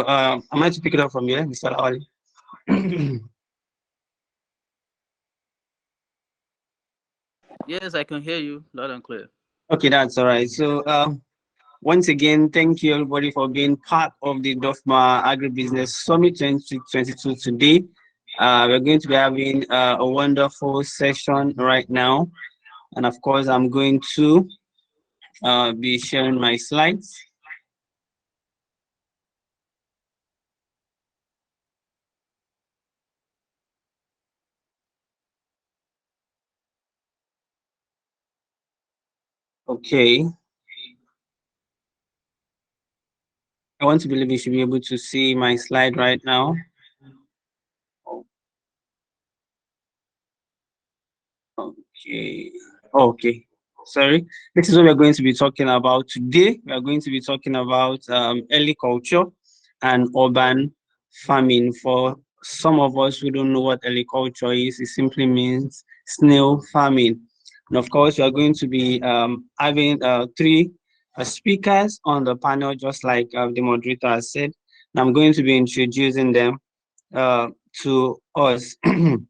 So I might to pick it up from here, Mr. Lawali. Yes, I can hear you loud and clear. Okay, that's all right. So once again, thank you everybody for being part of the DOFMA Agribusiness Summit 2022 today. We're going to be having a wonderful session right now. And of course, I'm going to be sharing my slides. Okay. I want to believe you should be able to see my slide right now. Okay. Okay. Sorry. This is what we're going to be talking about today. We are going to be talking about early culture and urban farming. For some of us who don't know what early culture is, it simply means snail farming. And of course, we are going to be having three speakers on the panel, just like the moderator has said. And I'm going to be introducing them to us. We're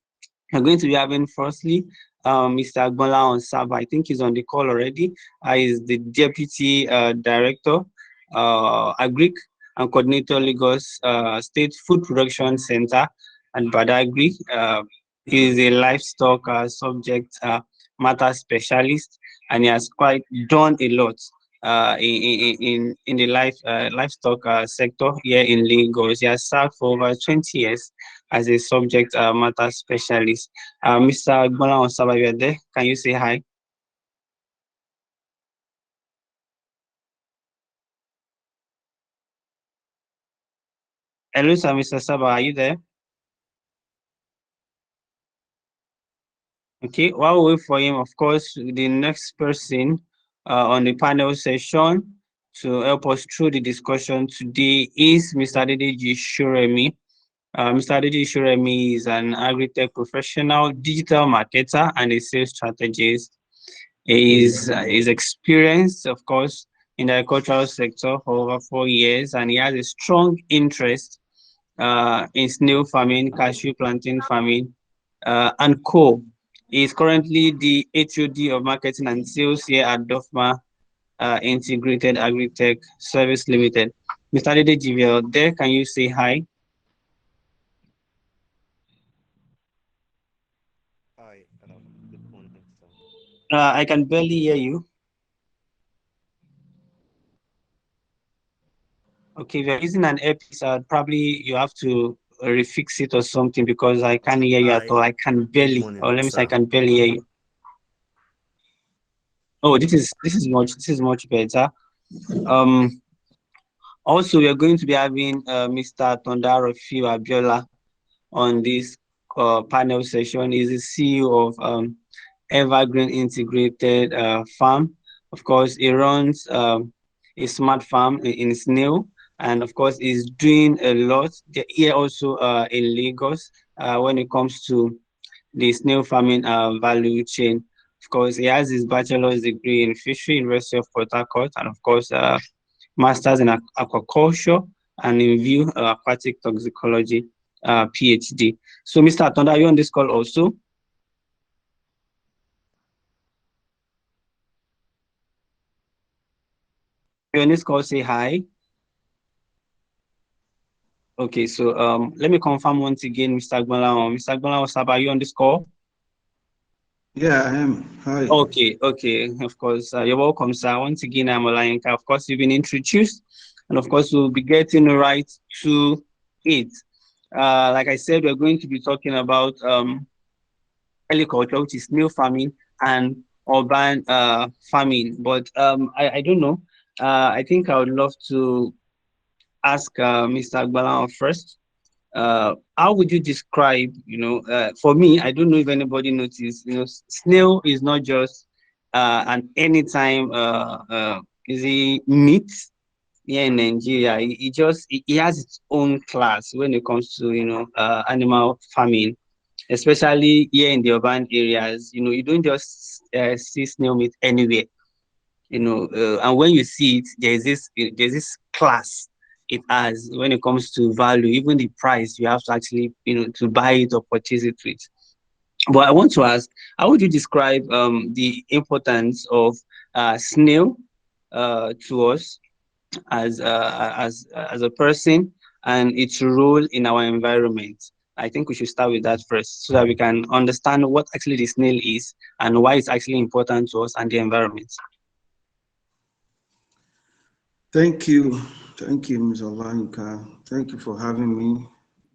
going to be having firstly Mr. Gbolahan Saba. I think he's on the call already. He's the Deputy Director, Agric and Coordinator Lagos State Food Production Center and Badagry. He is a livestock subject matter specialist, and he has quite done a lot in the livestock sector here in Lagos. He has served for over 20 years as a subject matter specialist. Mr. Gbolahan Saba, you are there. Can you say hi? Hello, sir, Mr. Saba, are you there? Okay, while we wait for him, of course, the next person on the panel session to help us through the discussion today is Mr. Adedeji Shoremi. Mr. Adedeji Shoremi is an agri-tech professional, digital marketer, and a sales strategist. He is experienced, of course, in the agricultural sector for over 4 years, and he has a strong interest in snail farming, cashew plantain farming, and co. He is currently the HOD of Marketing and Sales here at DOFMA Integrated Agri-Tech Service Limited. Mr. Adedeji, if you're there, can you say hi? Hi, good morning, sir. I can barely hear you. Okay, if you're using an earpiece, probably you have to refix it or something because I can't hear you at Hi, all. I can good barely, or morning, let me say, I sir. can barely hear you. Oh, this is much better. Um, Also, we are going to be having Mr. Tondaro Fiu Abiola on this panel session. He's the CEO of Evergreen Integrated Farm. Of course, he runs a smart farm in Snail, and of course, he's doing a lot here also in Lagos when it comes to the snail farming value chain. Of course, he has his bachelor's degree in fishery, University of Port Harcourt, and of course, master's in aquaculture and in view aquatic toxicology, PhD. So, Mr. Atonda, are you on this call also? You on this call, say hi. Okay, so let me confirm once again, Mr. Gbolahan. Mr. Gbolahan Saba, are you on this call? Yeah, I am. Hi. Okay, of course. You're welcome, sir. Once again, I'm Olayenka. Of course, you've been introduced, and of course, we'll be getting right to it. Like I said, we're going to be talking about agriculture, which is snail farming, and urban farming. But I don't know. I think I would love to ask Mr. Gbolahan first. How would you describe, for me, I don't know if anybody noticed, snail is not just an anytime is a meat here in Nigeria. It has its own class when it comes to, animal farming, especially here in the urban areas. You don't just see snail meat anywhere, and when you see it, there's this class it has when it comes to value, even the price you have to actually, to buy it or purchase it with. But I want to ask, how would you describe the importance of snail to us as a person and its role in our environment? I think we should start with that first so that we can understand what actually the snail is and why it's actually important to us and the environment. Thank you. Thank you, Ms. Olanka. Thank you for having me.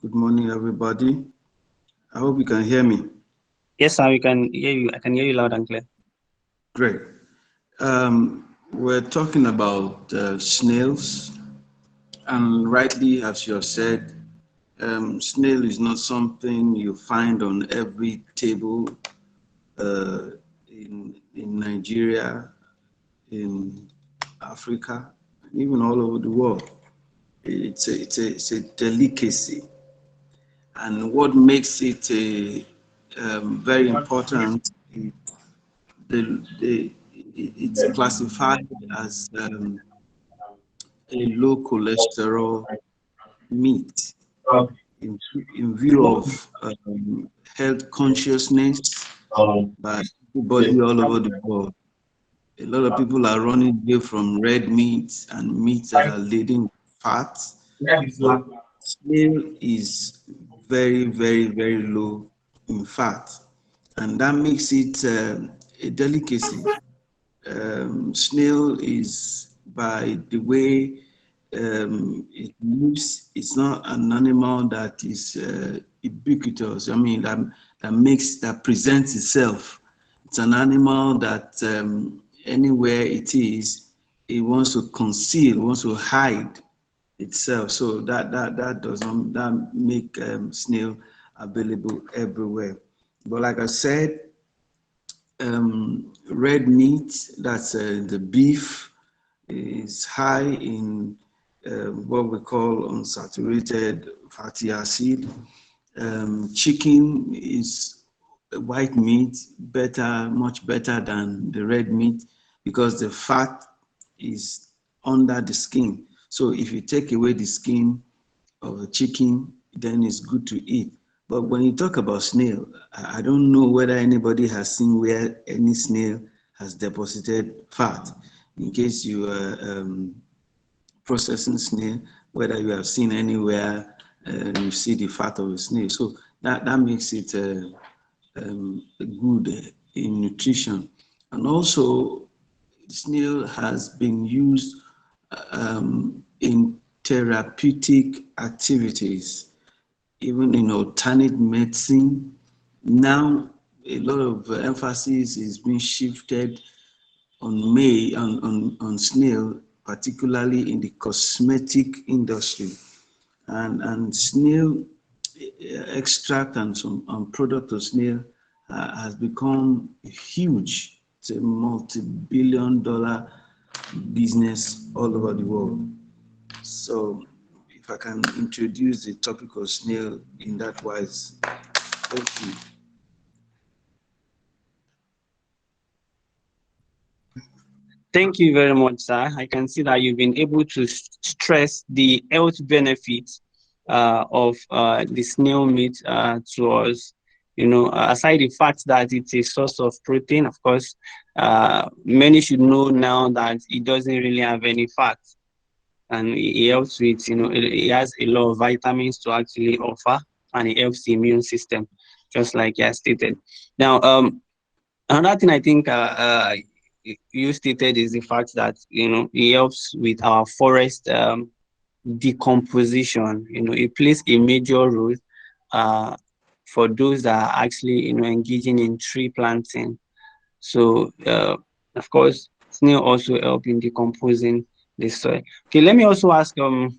Good morning, everybody. I hope you can hear me. Yes, sir, we can hear you. I can hear you loud and clear. Great. We're talking about snails, and rightly, as you have said, snail is not something you find on every table uh, in Nigeria, in Africa, even all over the world. It's a delicacy, and what makes it very important is it's classified as a low cholesterol meat in, in view of health consciousness by everybody all over the world. A lot of people are running away from red meats and meats that are laden with fat, but snail is very, very, very low in fat, and that makes it a delicacy. Snail is, by the way it moves, it's not an animal that is ubiquitous. I mean, that presents itself. It's an animal that anywhere it is, it wants to conceal, wants to hide itself. So that doesn't that make snail available everywhere. But like I said, red meat, that's the beef, is high in what we call unsaturated fatty acid. Chicken is white meat, better, much better than the red meat because the fat is under the skin. So if you take away the skin of a chicken, then it's good to eat. But when you talk about snail, I don't know whether anybody has seen where any snail has deposited fat. In case you are processing snail, whether you have seen anywhere you see the fat of a snail. So that makes it good in nutrition. And also, snail has been used in therapeutic activities, even in alternate medicine. Now, a lot of emphasis is being shifted on snail, particularly in the cosmetic industry. And snail extract and some product of snail has become huge. It's a multi-billion-dollar business all over the world. So if I can introduce the topic of snail in that wise. Thank you. Thank you very much, sir. I can see that you've been able to stress the health benefits of the snail meat to us. Aside the fact that it's a source of protein, of course, many should know now that it doesn't really have any fat, and it helps with, it has a lot of vitamins to actually offer, and it helps the immune system, just like you stated. Now, another thing I think you stated is the fact that it helps with our forest decomposition. It plays a major role for those that are actually engaging in tree planting. So of course, snail also help in decomposing the soil. Okay, let me also ask Mr.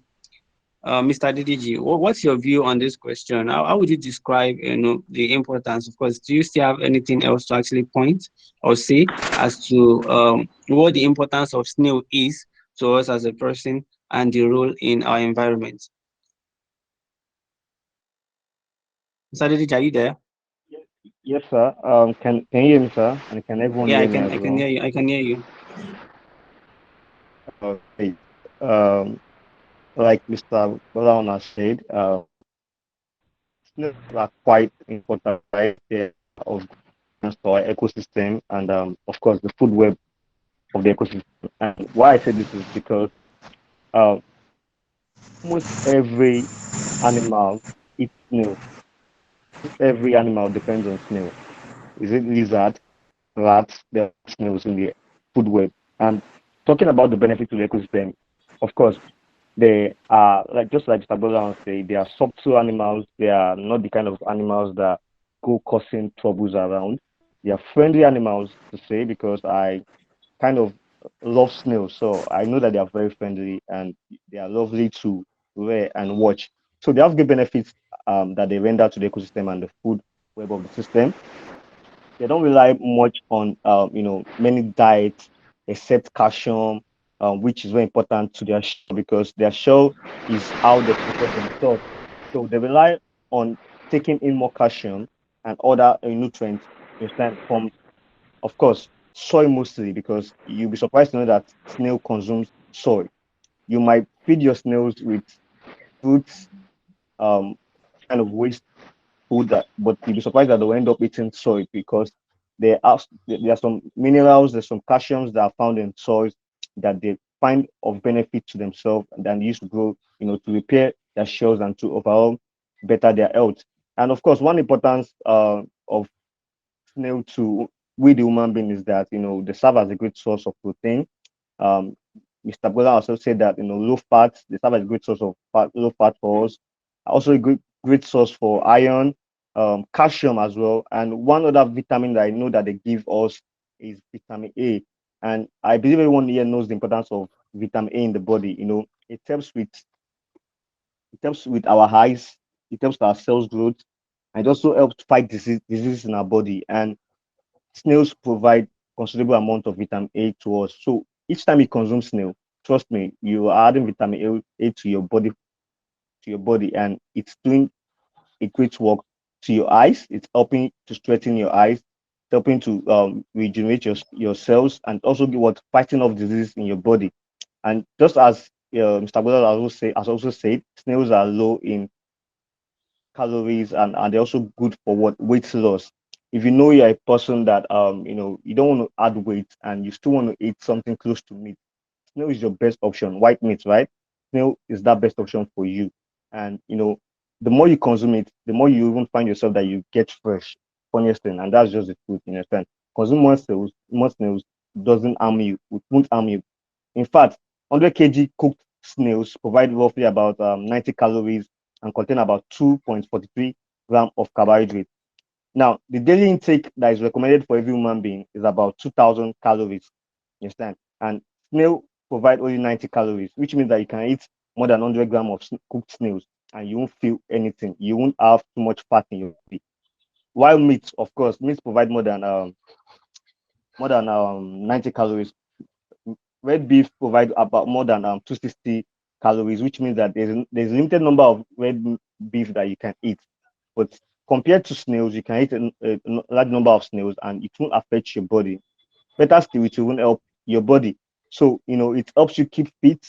Adedeji, what's your view on this question? How would you describe, the importance? Of course, do you still have anything else to actually point or say as to what the importance of snail is to us as a person and the role in our environment? Mr. Adedeji, are you there? Yes, sir. Can you hear me, sir? And can everyone Yeah, I hear me can. as I can well? hear you. I can hear you. Okay. Um, like Mr. Brown has said, snails are quite important, right? They're of importance to our ecosystem and, of course, the food web of the ecosystem. And why I say this is because uh, almost every animal eats snail. Every animal depends on snail. Is it lizard, rats? There are snails in the food web. And talking about the benefit to the ecosystem, of course, they are like just like Mr. Brown say, they are subtle animals. They are not the kind of animals that go causing troubles around. They are friendly animals to say because I kind of love snails, so I know that they are very friendly and they are lovely to rear and watch. So they have good benefits that they render to the ecosystem and the food web of the system. They don't rely much on many diets except calcium, which is very important to their shell because their shell is how they protect themselves. So they rely on taking in more calcium and other nutrients, you understand, from, of course, soil mostly, because you'll be surprised to know that snail consumes soil. You might feed your snails with fruits, kind of waste food that, but you'll be surprised that they'll end up eating soil because there are some minerals, there's some calciums that are found in soils that they find of benefit to themselves and then use to grow, to repair their shells and to overall better their health. And of course, one importance of snail to we the human being is that they serve as a great source of protein. um, Mr. Bola also said that low fat, they serve as a great source of low fat for us. Also a great source for iron, calcium as well. And one other vitamin that I know that they give us is vitamin A. And I believe everyone here knows the importance of vitamin A in the body. It helps with our eyes, it helps our cells growth, and it also helps fight diseases in our body. And snails provide considerable amount of vitamin A to us. So each time you consume snail, trust me, you are adding vitamin A to your body, and it's doing a great work to your eyes. It's helping to strengthen your eyes, helping to regenerate your cells, and also fighting off disease in your body. And just as Mr. Godal has also said, snails are low in calories and they're also good for what weight loss. If you know you're a person that you don't want to add weight and you still want to eat something close to meat, snail is your best option. White meat, right? Snail is that best option for you. And the more you consume it, the more you even find yourself that you get fresh. Funniest thing, and that's just the truth, you understand. Consume more snails doesn't harm you, it won't harm you. In fact, 100 kg cooked snails provide roughly about 90 calories and contain about 2.43 gram of carbohydrate. Now, the daily intake that is recommended for every human being is about 2,000 calories. You understand? And snail provide only 90 calories, which means that you can eat more than 100 gram of cooked snails and you won't feel anything. You won't have too much fat in your body. While meat, of course, meat provide more than 90 calories. Red beef provide about more than 260 calories, which means that there's a limited number of beef that you can eat. But compared to snails, you can eat a large number of snails and it won't affect your body. Better still, it will help your body. So it helps you keep fit.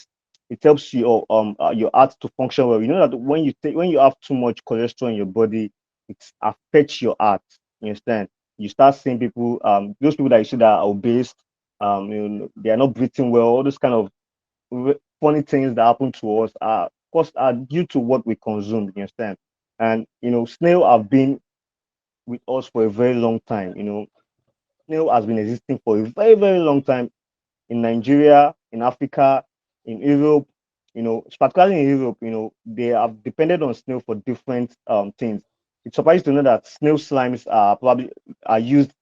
It helps your heart to function well. You know that when you have too much cholesterol in your body, it affects your heart. You understand? You start seeing people, those people that you see that are obese, they are not breathing well. All those kind of funny things that happen to us are, of course, are due to what we consume. You understand? And snail have been with us for a very long time. Snail has been existing for a very, very long time in Nigeria, in Africa, in Europe. Particularly in Europe, they have depended on snail for different things. It's surprising to know that snail slimes are used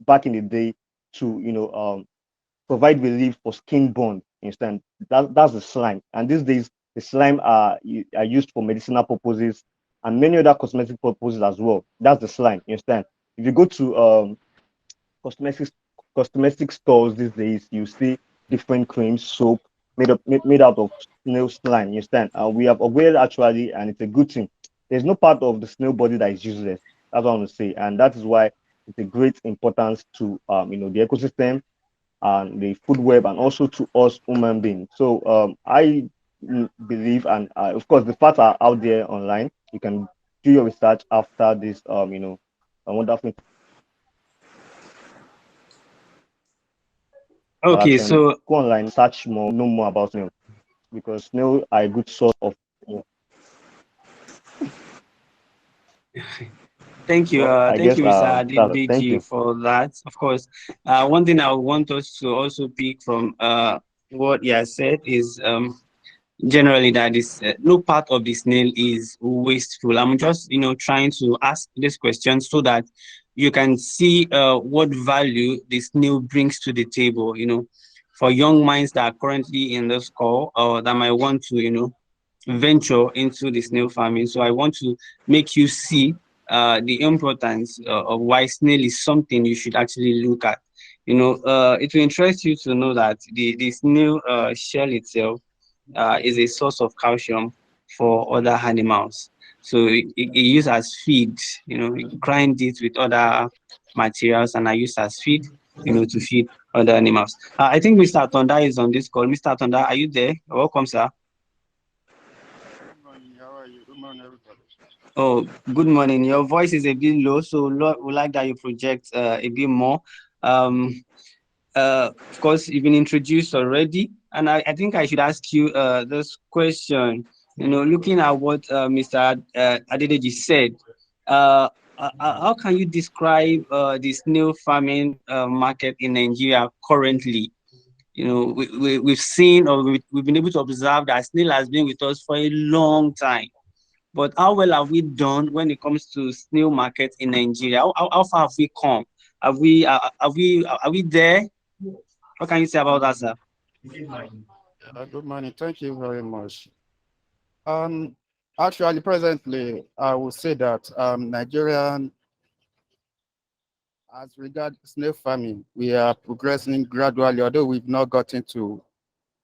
back in the day to provide relief for skin burn. You understand? That's the slime. And these days, the slime are used for medicinal purposes and many other cosmetic purposes as well. That's the slime. You understand? If you go to cosmetic cosmetic stores these days, you see different creams, soap made out of snail slime. You understand? We have upgraded actually, and it's a good thing. There's no part of the snail body that is useless. That's what I want to say, and that is why it's a great importance to the ecosystem and the food web, and also to us human beings. So I believe, and of course the facts are out there online. You can do your research after this a wonderful Okay, interaction. so Go online, search more, know more about snail, because snail are a good source of, well, I thank guess you, Mr. thank Adedeji, you. for that. Of course, one thing I want us to also pick from what you have said is generally that is no part of the snail is wasteful. I'm just trying to ask this question so that you can see what value the snail brings to the table. For young minds that are currently in this call or that might want to venture into the snail farming. So I want to make you see the importance of why snail is something you should actually look at. It will interest you to know that the snail shell itself is a source of calcium for other animals. So it used as feed, you grind it with other materials and are used as feed, to feed other animals. I think Mr. Atonda is on this call. Mr. Atonda, are you there? Welcome, sir. Good morning. How are you? Good morning, everybody. Oh, good morning. Your voice is a bit low, so we like that you project a bit more. Um, of course, you've been introduced already, and I think I should ask you this question. Looking at what Mr. Adedeji said, how can you describe the snail farming market in Nigeria currently? We've seen or we've been able to observe that snail has been with us for a long time. But how well have we done when it comes to snail market in Nigeria? How far have we come? Are we there? What can you say about that, sir? Good morning. Thank you very much. Um, Actually, presently, I would say that Nigerian, as regard snail farming, we are progressing gradually, although we've not gotten to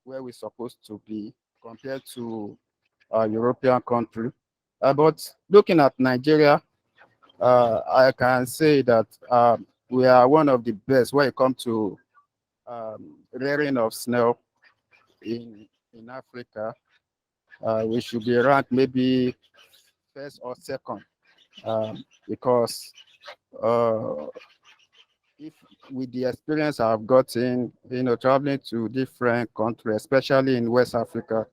where we're supposed to be compared to European country. But looking at Nigeria, I can say that we are one of the best when it comes to rearing of snail in Africa. We should be ranked maybe first or second, because uh, if with the experience I've gotten, traveling to different countries, especially in West Africa,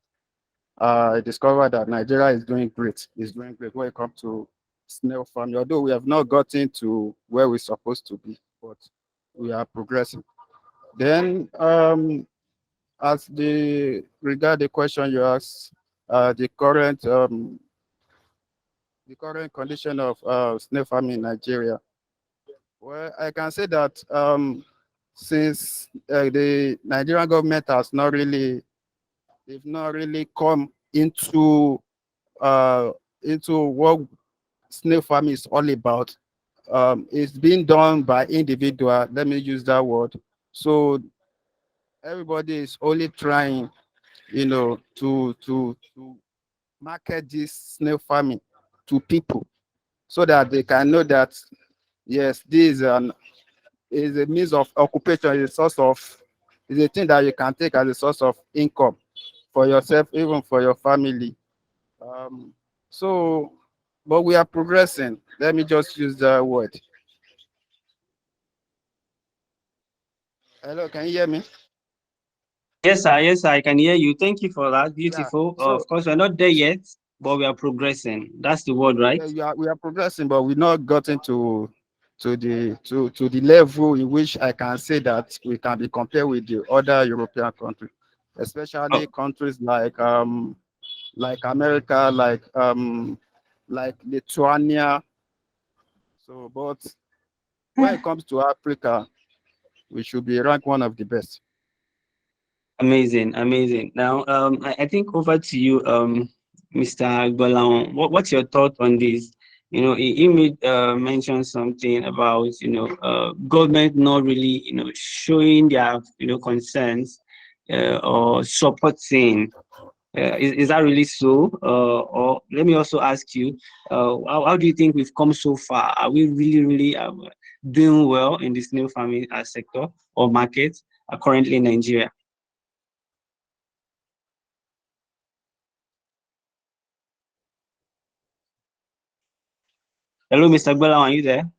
I discovered that Nigeria is doing great. It's doing great when it comes to snail farming. Although we have not gotten to where we're supposed to be, but we are progressing. Then, as the regard the question you asked, the current condition of snail farming in Nigeria. Well, I can say that since the Nigerian government has not really, they've not really come uh, into what snail farming is all about. It's being done by individual. Let me use that word. So everybody is only trying, to market this snail farming to people so that they can know that yes, this is a means of occupation, is a source of, is a thing that you can take as a source of income for yourself, even for your family. Um, so, but we are progressing. Let me just use the word. Hello, can you hear me? Yes, sir. Yes, sir. I can hear you. Thank you for that. Yeah. Beautiful. So Of course, we're not there yet, but we are progressing. That's the word, right? yeah, we are progressing, but we've not gotten to the level in which I can say that we can be compared with the other European countries, Oh, especially countries like America, like Lithuania. So, but when it comes to Africa, we should be ranked one of the best. amazing, amazing. Now, I think over to you, Mr. Gbolahan. What's your thought on this? He made mention something about government not really showing their concerns or supporting. Is that really so? Or let me also ask you, how do you think we've come so far? Are we really, really doing well in this new farming sector or market currently in Nigeria? Hello, Mr. Gbolahan, are you there?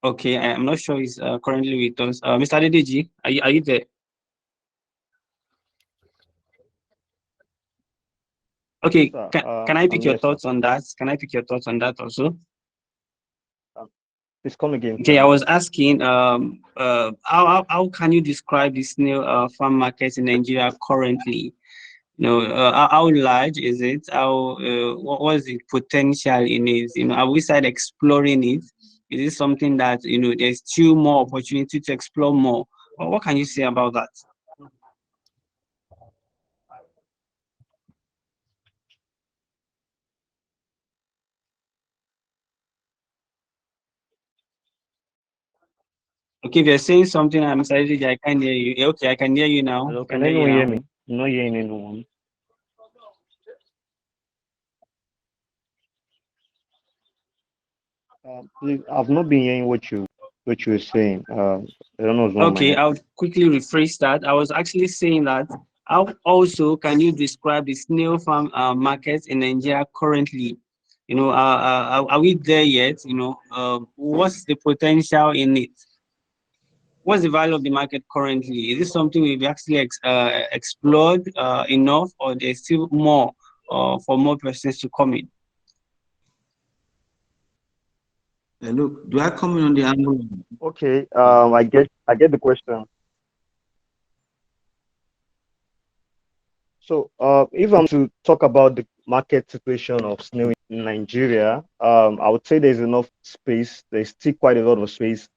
Okay, I'm not sure he's currently with us. Mr. Adedeji, are you there? Okay, Sir, can I pick I'm your here, sir. thoughts on that? Can I pick your thoughts on that also? Please come again, Okay, sir. I was asking, how can you describe the snail farm market in Nigeria currently? How large is it? What is the potential in it? Have we started exploring it? Is it something that there's still more opportunity to explore more? What can you say about that? Okay, if you're saying something, I'm sorry, I can't hear you. Okay, I can hear you now. Hello, I can can hear you anyone hear now. me? I'm not hearing anyone. Please, I've not been hearing what you were saying. I don't know what's wrong with my Okay, I'll network. quickly rephrase that. I was actually saying that how also can you describe the snail farm market in Nigeria currently? Are we there yet? What's the potential in it? What's the value of the market currently? Is this something we've actually explored enough, or there's still more for more persons to come in? Look, do I come in on the angle? Okay, I get the question. So, if I'm to talk about the market situation of snail in Nigeria, I would say there's enough space. There's still quite a lot of space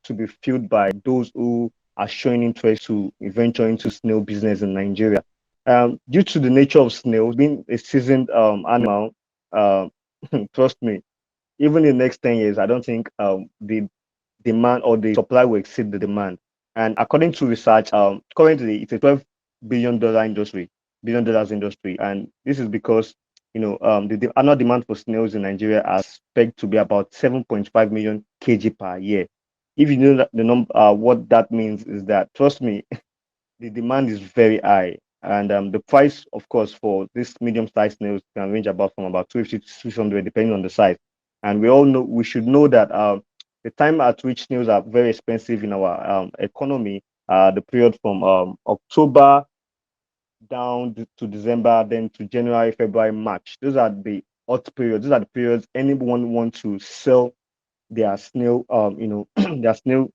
to be filled by those who are showing interest to venture into snail business in Nigeria. Due to the nature of snail being a seasoned animal, um, trust me, even in the next 10 years, I don't think the demand or the supply will exceed the demand. And according to research, currently it's a $12 billion industry, $1 billion industry, and this is because the annual demand for snails in Nigeria is pegged to be about 7.5 million kg per year. If you know that the number, what that means is that, trust me, the demand is very high, and the price, of course, for this medium-sized snails can range about from about 250 to 600, depending on the size. And we should know that the time at which snails are very expensive in our economy, the period from October down to December, then to January, February, March. Those are the hot periods. Those are the periods anyone want to sell their snail, their snail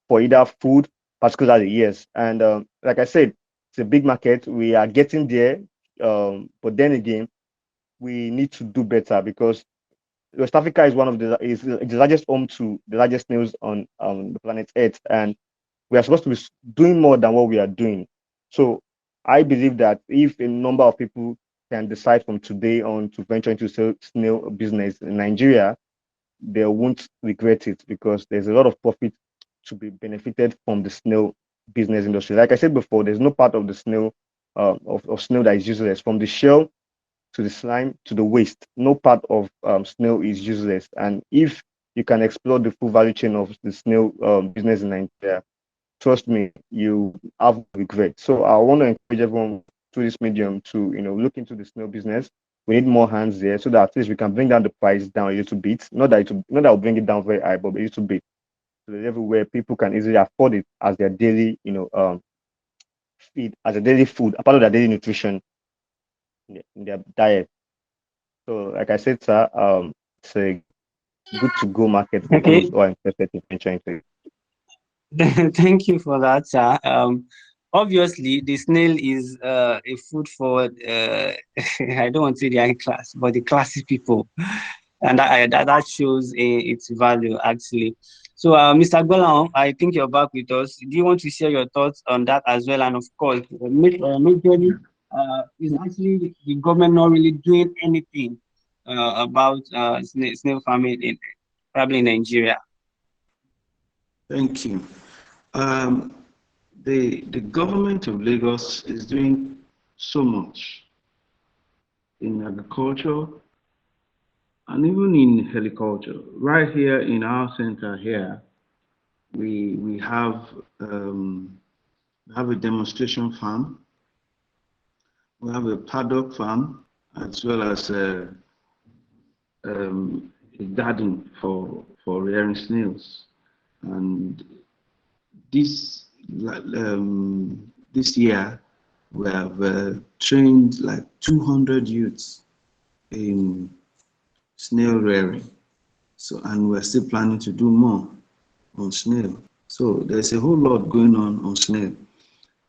for either food, particularly, yes. And like I said, it's a big market. We are getting there, but then again, we need to do better because West Africa is one of the largest home to the largest snails on the planet Earth, and we are supposed to be doing more than what we are doing. So I believe that if a number of people can decide from today on to venture into snail business in Nigeria, they won't regret it because there's a lot of profit to be benefited from the snail business industry. Like I said before, there's no part of the snail of snail that is useless. From the shell to the slime to the waste, no part of snail is useless. And if you can explore the full value chain of the snail business in Nigeria, trust me, you have no regret. So I want to encourage everyone through this medium to look into the snail business. We need more hands there so that at least we can bring down the price down a little bit. Not that will bring it down very high, but a little bit to the level where people can easily afford it as their daily, feed, as a daily food, a part of their daily nutrition in their diet. So, like I said, sir, it's a good to go market for those Okay, who are interested in venturing into it. thank you for that, sir. Obviously, the snail is a food for I don't want to say the high class, but the classy people, and that shows its value actually. So, Mr. Gbolahan, I think you're back with us. Do you want to share your thoughts on that as well? And of course, majorly, is actually the government not really doing anything about snail farming in probably in Nigeria? Thank you. Um, the government of Lagos is doing so much in agriculture and even in horticulture. Right here in our center here, we have a demonstration farm We have a paddock farm as well as a garden for rearing snails. And this this year we have trained like 200 youths in snail rearing. So, and we're still planning to do more on snail. So there's a whole lot going on snail.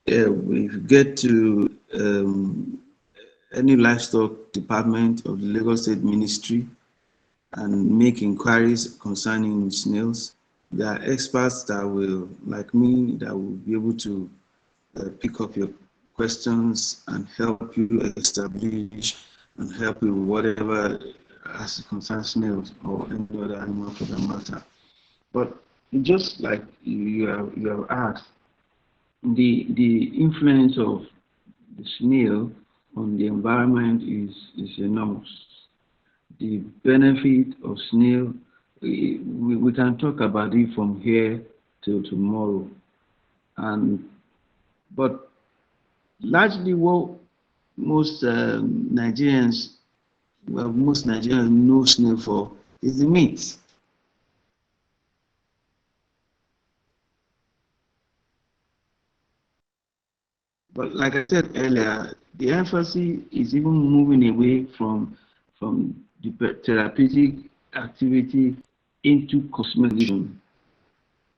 If you get to any livestock department of the Lagos State Ministry and make inquiries concerning snails, there are experts that will, like me, that will be able to pick up your questions and help you establish and help you with whatever as it concerns snails or any other animal for that matter. But just like you have asked, the influence of the snail on the environment is enormous. The benefit of snail, we can talk about it from here till tomorrow. But largely what most Nigerians know snail for is the meat. But like I said earlier, the emphasis is even moving away from the therapeutic activity into cosmetic.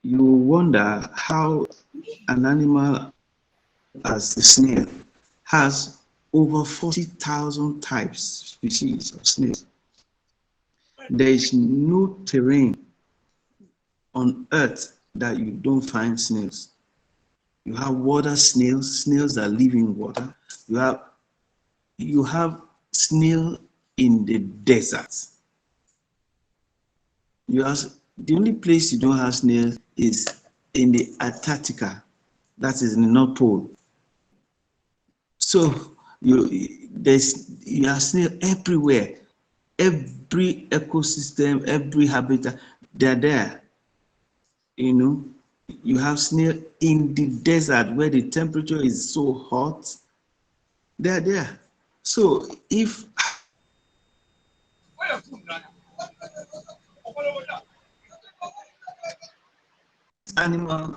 You wonder how an animal as the snail has over 40,000 types, species of snails. There is no terrain on earth that you don't find snails. You have water snails, snails that live in water. You have snail in the desert. The only place you don't have snails is in the Antarctica, that is in the North Pole. So you have snail everywhere. Every ecosystem, every habitat, they're there. You know, you have snail in the desert where the temperature is so hot. They're there. So if animal,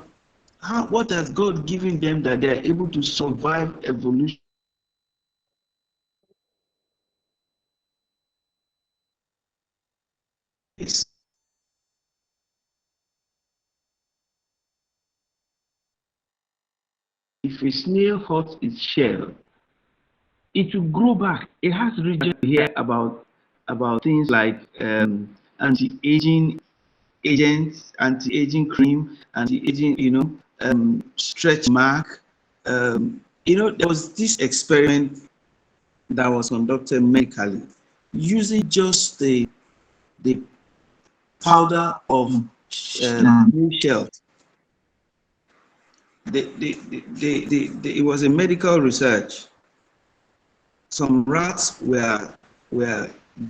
what has God given them that they're able to survive evolution? If a snail hurts its shell, it will grow back. It has region here about things like anti-aging agents, anti-aging cream, anti-aging, stretch mark. There was this experiment that was conducted medically using just the powder of shells. It was a medical research. Some rats were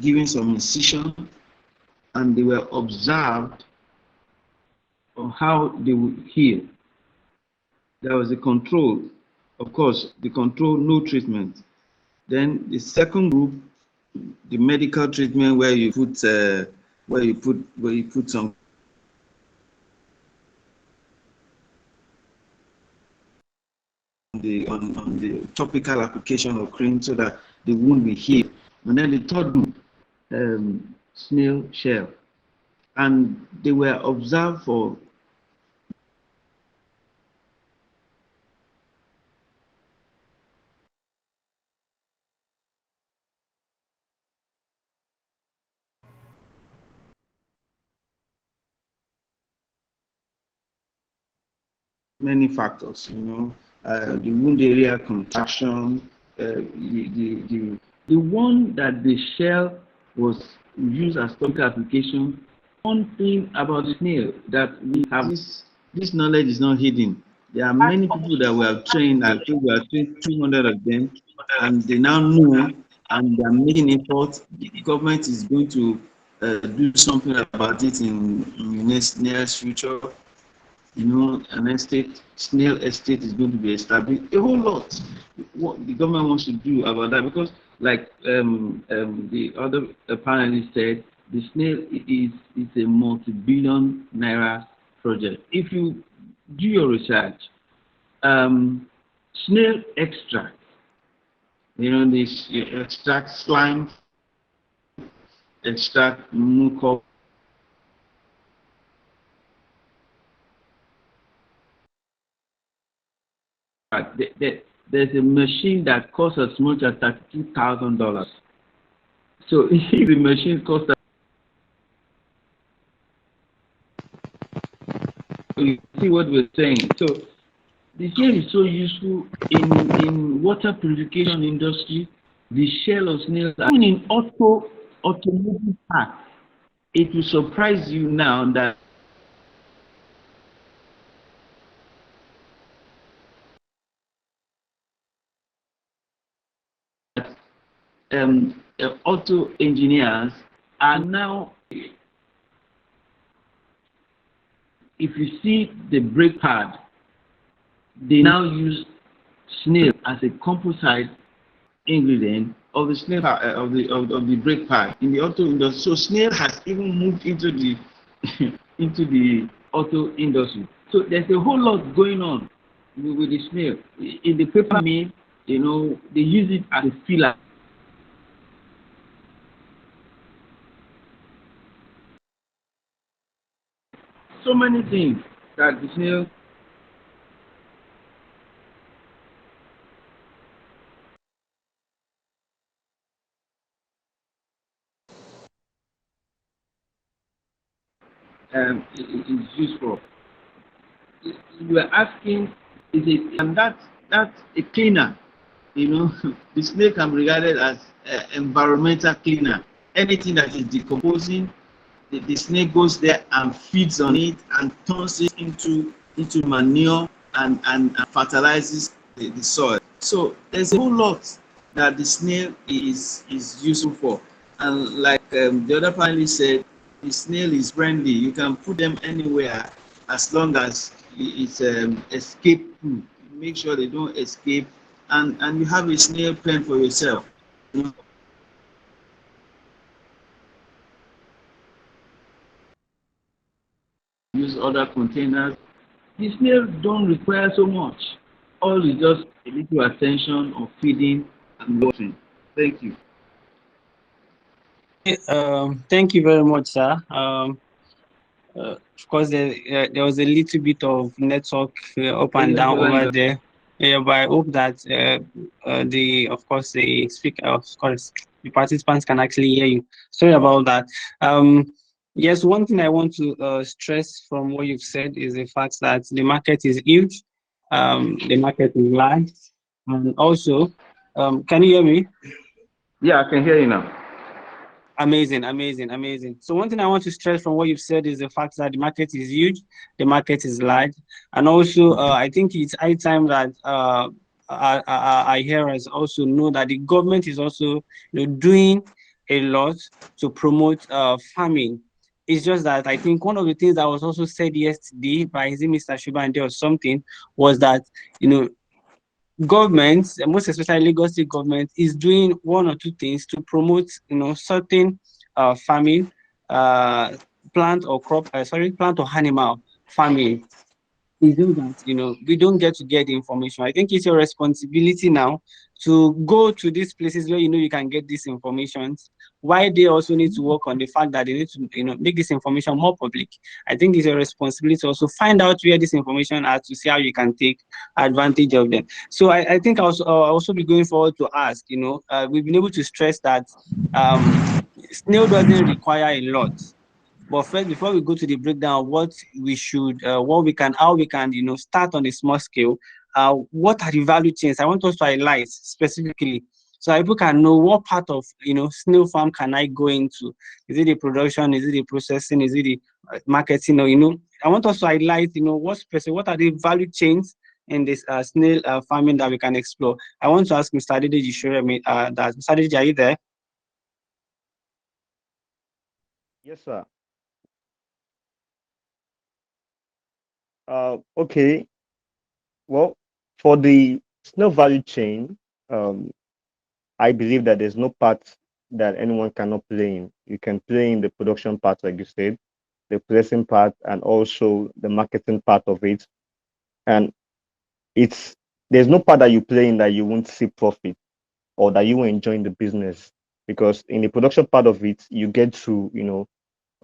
given some incision, and they were observed on how they would heal. There was a control, of course, the control, no treatment. Then the second group, the medical treatment, where you put some on the topical application of cream so that the wound will heal. And then the third group, snail shell, and they were observed for many factors, the wound area contraction, the one that the shell was used as topical application. One thing about the snail that we have, this knowledge is not hidden. There are many people that we have trained. I think we have trained 200 of them, and they now know, and they are making efforts. The government is going to do something about it in the nearest future. an estate, snail estate is going to be established. A whole lot. What the government wants to do about that, because like the other panelist said, the snail is a multi-billion naira project. If you do your research, snail extract, this you extract slime, extract mucus. There's a machine that costs as much as $32,000. So if the machine costs, you see what we're saying. So the shell is so useful in water purification industry. The shell of snails, even in automobile parts. It will surprise you now that auto engineers are now, if you see the brake pad, they now use snail as a composite ingredient of the snail of the brake pad in the auto industry. So snail has even moved into the into the auto industry. So there's a whole lot going on with the snail. In the paper mill, they use it as a filler. So many things that the snail is used for. You are asking, is it, and that's a cleaner. The snail can be regarded as environmental cleaner. Anything that is decomposing, the snake goes there and feeds on it and turns it into manure and fertilizes the soil. So there's a whole lot that the snail is useful for. And like the other panelist said, the snail is friendly. You can put them anywhere as long as it's escape proof. Make sure they don't escape, and you have a snail pen for yourself. Use other containers. The snails don't require so much. All is just a little attention of feeding and watering. Thank you. Thank you very much, sir. Of course, there was a little bit of network up and down over there. Yeah, but I hope that of course, the speaker, of course, the participants can actually hear you. Sorry about that. Yes, one thing I want to stress from what you've said is the fact that the market is huge, the market is large, and also, can you hear me? Yeah, I can hear you now. Amazing, amazing, amazing. So one thing I want to stress from what you've said is the fact that the market is huge, the market is large, and also I think it's high time that our hearers also know that the government is also doing a lot to promote farming. It's just that I think one of the things that was also said yesterday by is it Mr. Shubande or something was that you know government, most especially Lagos State government, is doing one or two things to promote, certain farming, uh, plant or crop, plant or animal farming. It's just that we don't get the information. I think it's your responsibility now to go to these places where you can get these informations. Why they also need to work on the fact that they need to make this information more public. I think it's your responsibility to also find out where this information are to see how you can take advantage of them. So I think I'll also be going forward to ask. We've been able to stress that snail doesn't require a lot. But first, before we go to the breakdown of what we should, how we can, start on a small scale, what are the value chains? I want us to highlight specifically so that people can know what part of, snail farm can I go into? Is it the production? Is it the processing? Is it the marketing? Or, I want us to highlight, what are the value chains in this snail farming that we can explore. I want to ask Mr. Adedeji Shoremi, Mr. Adedeji, are you there? Yes, sir. Okay. Well, for the snail value chain, um, I believe that there's no part that anyone cannot play in. You can play in the production part, like you said, the pricing part, and also the marketing part of it. And it's there's no part that you play in that you won't see profit or that you will enjoy in the business. Because in the production part of it, you get to,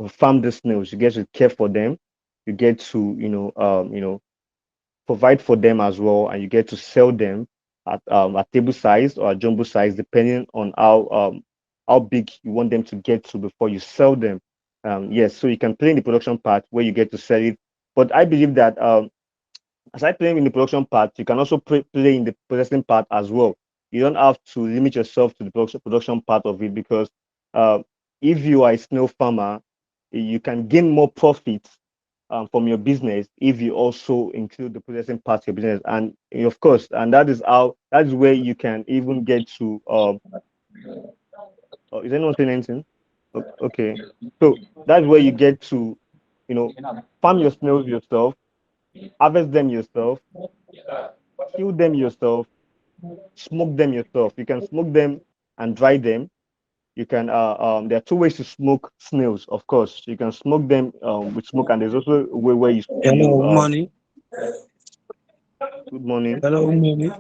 farm the snails, you get to care for them, you get to, provide for them as well, and you get to sell them at table size or at jumbo size, depending on how big you want them to get to before you sell them. Yes, so you can play in the production part where you get to sell it. But I believe that aside playing in the production part, you can also play in the processing part as well. You don't have to limit yourself to the production part of it because uh, if you are a snail farmer, you can gain more profit from your business if you also include the processing part of your business. And of course, and that is where you can even get to. Is anyone saying anything? Okay, so that's where you get to, you know, farm your snails yourself, harvest them yourself, kill them yourself, smoke them yourself. You can smoke them and dry them. You can there are two ways to smoke snails, of course. You can smoke them with smoke, and there's also a way where you Hello, money. good morning. Hello, money.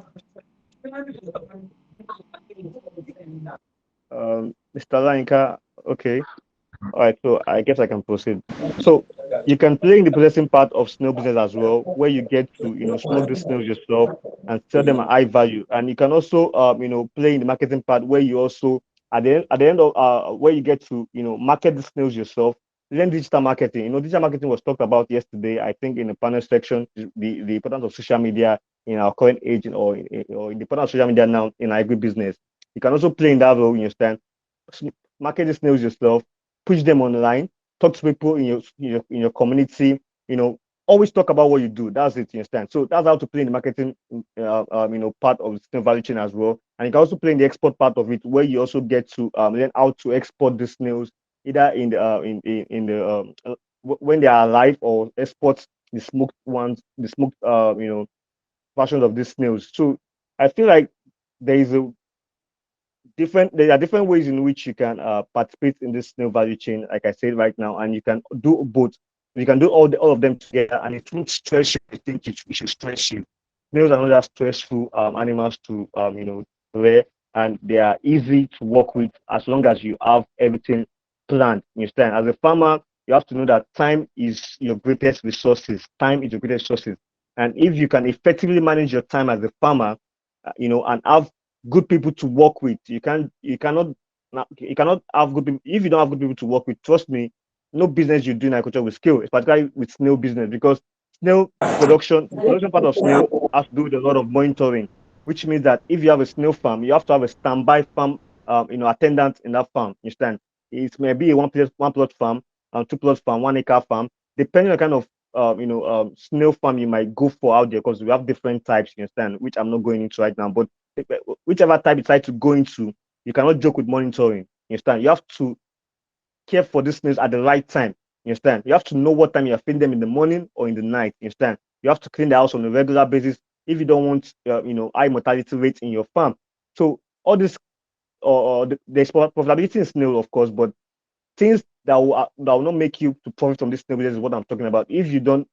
Mr. Lainka, okay. All right, so I guess I can proceed. So you can play in the processing part of snail business as well, where you get to, smoke the snails yourself and sell them at high value. And you can also, play in the marketing part where you also, at the end of, where you get to, market the snails yourself, learn digital marketing. Digital marketing was talked about yesterday, I think, in the panel section, the importance of social media in our current age or in the importance of social media now in agribusiness. You can also play in that role, you understand, market the snails yourself, push them online, talk to people in your community, you know, always talk about what you do. That's it, you understand? So that's how to play in the marketing part of the snail value chain as well. And you can also play in the export part of it where you also get to learn how to export the snails either in the in the when they are alive or export the smoked ones, the smoked versions of these snails. So I feel like there is a there are different ways in which you can participate in this snail value chain, like I said right now, and you can do both. You can do all of them together, and it won't stress you. I think it should stress you. Snails are not that stressful animals to rear, and they are easy to work with as long as you have everything planned. You understand? As a farmer, you have to know that time is your greatest resources. Time is your greatest resources, and if you can effectively manage your time as a farmer, and have good people to work with. You cannot have good people if you don't have good people to work with. Trust me, no business you do in agriculture will scale, particularly with snail business, because snail production, the production part of snail has to do with a lot of monitoring, which means that if you have a snail farm, you have to have a standby farm, attendant in that farm. You understand? It may be a one plot farm, two plot farm, 1 acre farm, depending on the kind of snail farm you might go for out there, because we have different types. You understand? Which I'm not going into right now, but whichever type you decide to go into, you cannot joke with monitoring. You understand? You have to care for these snails at the right time. You understand? You have to know what time you're feeding them in the morning or in the night. You understand? You have to clean the house on a regular basis if you don't want, high mortality rates in your farm. So all this, there's profitability in snail, of course, but things that will not make you to profit from this snail business is what I'm talking about. If you don't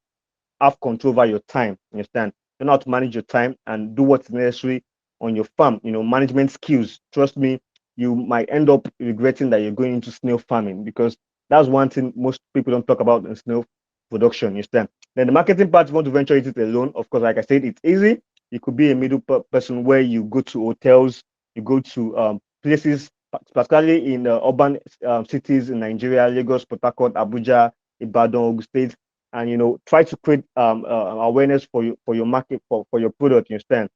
have control over your time. You understand? You know how to manage your time and do what's necessary on your farm. Management skills. Trust me, you might end up regretting that you're going into snail farming, because that's one thing most people don't talk about in snail production. You understand? Then the marketing part, you want to venture into it alone. Of course, like I said, it's easy. You could be a middle person where you go to hotels, you go to places, particularly in urban cities in Nigeria, Lagos, Port Harcourt, Abuja, Ibadan, Ogun State, and try to create awareness for your market, for your product. You understand?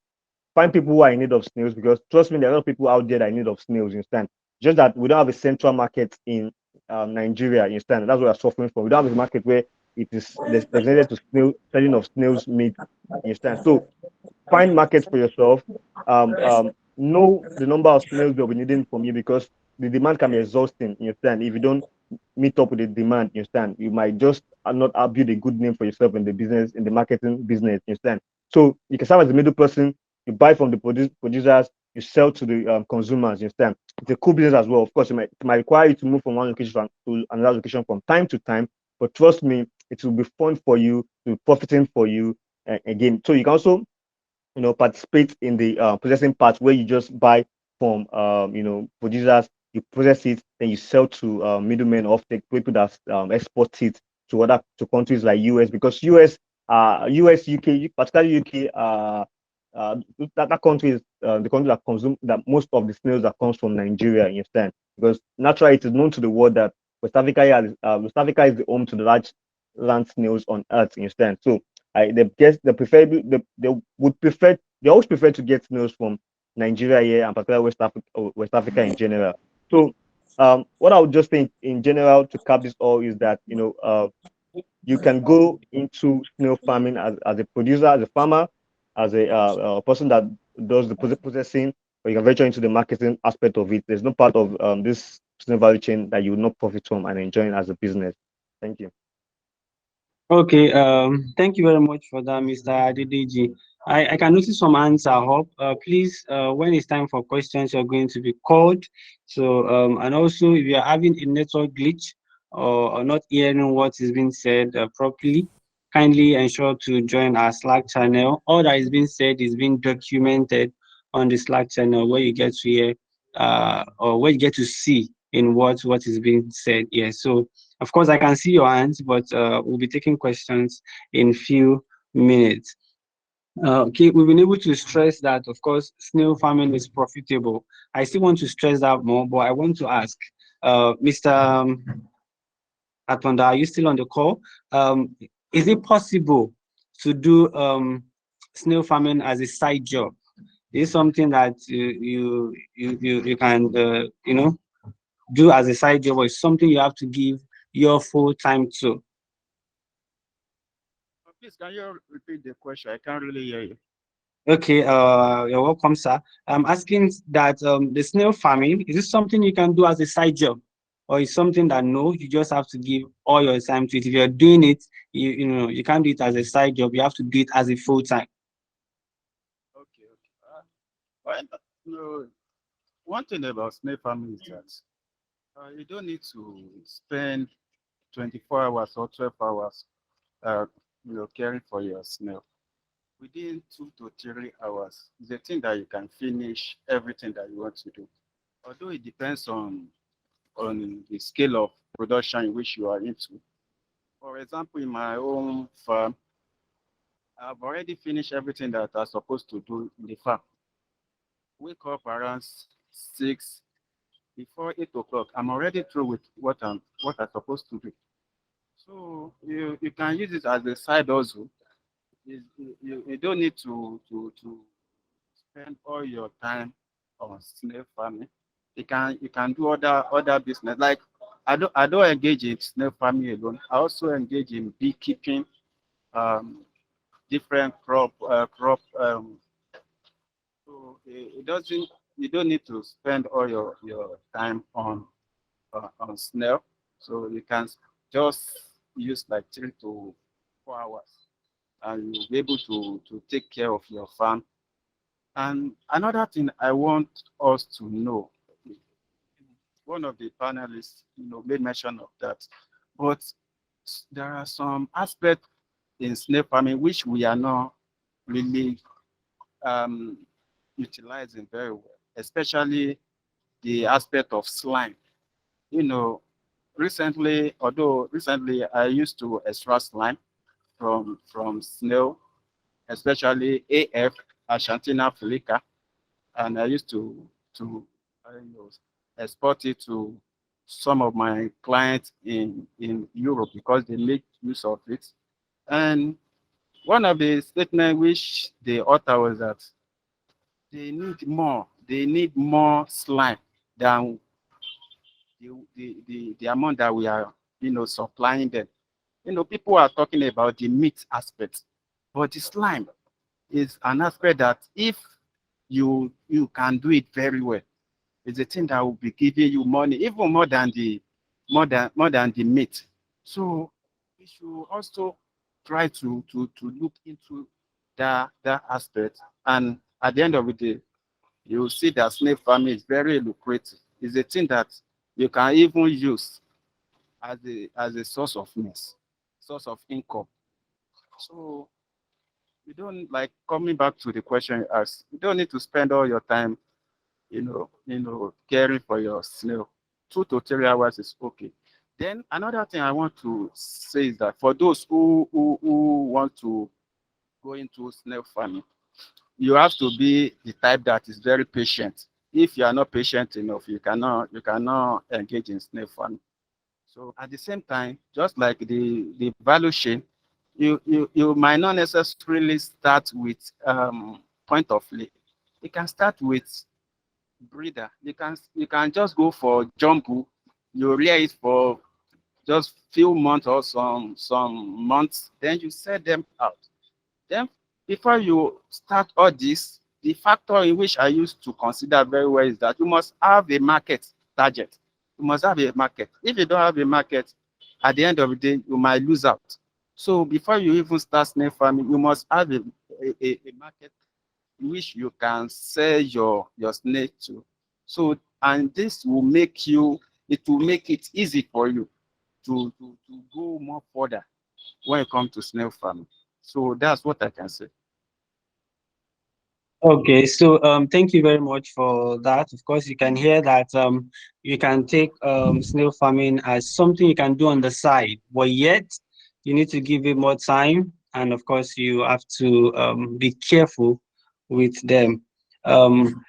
Find people who are in need of snails, because trust me, there are a lot of people out there that are in need of snails. You understand? Just that we don't have a central market in Nigeria. You understand? That's what we're suffering from. We don't have a market where it is designated to selling of snails meat. You understand? So find markets for yourself. Know the number of snails they'll be needing from you, because the demand can be exhausting. You understand? If you don't meet up with the demand. You understand? You might just not build a good name for yourself in the business, in the marketing business. You understand? So you can serve as a middle person. You buy from the producers, you sell to the consumers. You understand? It's a cool business as well. Of course, it might require you to move from one location to another location from time to time. But trust me, it will be fun for you, to be profiting for you. Again, so you can also participate in the processing part where you just buy from producers, you process it, then you sell to middlemen of the people that export it to countries like US, because US, UK, particularly UK, that country is the country that consume that most of the snails that comes from Nigeria. You understand? Because naturally, it is known to the world that West Africa is the home to the large land snails on Earth. You understand? So they would prefer, they always prefer to get snails from Nigeria here, and particularly West Africa in general. So what I would just think in general to cap this all is that you can go into snail farming as a producer, as a farmer, as a person that does the processing, or you can venture into the marketing aspect of it. There's no part of this snail value chain that you will not profit from and enjoy as a business. Thank you. Okay, thank you very much for that, Mr. Adedeji. I can notice some hands are up. Please, when it's time for questions, you're going to be called. So, and also, if you're having a network glitch or not hearing what is being said properly, kindly ensure to join our Slack channel. All that is being said is being documented on the Slack channel, where you get to hear or where you get to see in what is being said here. So, of course, I can see your hands, but we'll be taking questions in few minutes. Okay, we've been able to stress that, of course, snail farming is profitable. I still want to stress that more, but I want to ask, Mr. Atonda, are you still on the call? Is it possible to do snail farming as a side job? Is it something that you can do as a side job, or is something you have to give your full time to? Please, can you repeat the question? I can't really hear you. Okay, you're welcome, sir. I'm asking that the snail farming, is this something you can do as a side job? Or is something that no, you just have to give all your time to it. If you're doing it, you can't do it as a side job, you have to do it as a full time. Okay, okay. Well, one thing about snail farming is that you don't need to spend 24 hours or 12 hours, caring for your snail. Within 2 to 3 hours, it's a thing that you can finish everything that you want to do. Although it depends on the scale of production in which you are into. For example, in my own farm, I've already finished everything that I'm supposed to do in the farm. Wake up around 6, before 8 o'clock. I'm already through with what I'm supposed to do. So you can use it as a side also. You don't need to spend all your time on snail farming. You can do other business. Like I don't engage in snail farming alone. I also engage in beekeeping, different crop. So it doesn't. You don't need to spend all your time on snail. So you can just use like 3 to 4 hours, and you'll be able to take care of your farm. And another thing I want us to know, one of the panelists, made mention of that, but there are some aspects in snail farming which we are not really um, utilizing very well, especially the aspect of slime. You know, recently I used to extract slime from snail, especially AF, Ashantina filica, and I used to export it to some of my clients in Europe because they make use of it. And one of the statements which the author was that they need more slime than the amount that we are supplying them. People are talking about the meat aspect, but the slime is an aspect that if you can do it very well, it's a thing that will be giving you money, even more than more than the meat. So we should also try to look into that aspect. And at the end of the day, you will see that snail farming is very lucrative. It's a thing that you can even use as a source of means, source of income. So you don't, like, coming back to the question you asked, you don't need to spend all your time, caring for your snail. 2 to 3 hours is okay. Then another thing I want to say is that for those who want to go into snail farming, you have to be the type that is very patient. If you are not patient enough, you cannot engage in snail farming. So at the same time, just like the value chain, you might not necessarily start with point of lay. You can start with breeder. You can just go for jumbo. You rear it for just few months or some months, then you sell them out. Then before you start all this, the factor in which I used to consider very well is that you must have a market target. You must have a market. If you don't have a market, at the end of the day, you might lose out. So before you even start snail farming, you must have a market in which you can sell your snail to. So, and this will make it easy for you to go more further when it comes to snail farming. So that's what I can say. Okay, so thank you very much for that. Of course, you can hear that you can take snail farming as something you can do on the side, but yet you need to give it more time, and of course, you have to be careful with them. Um,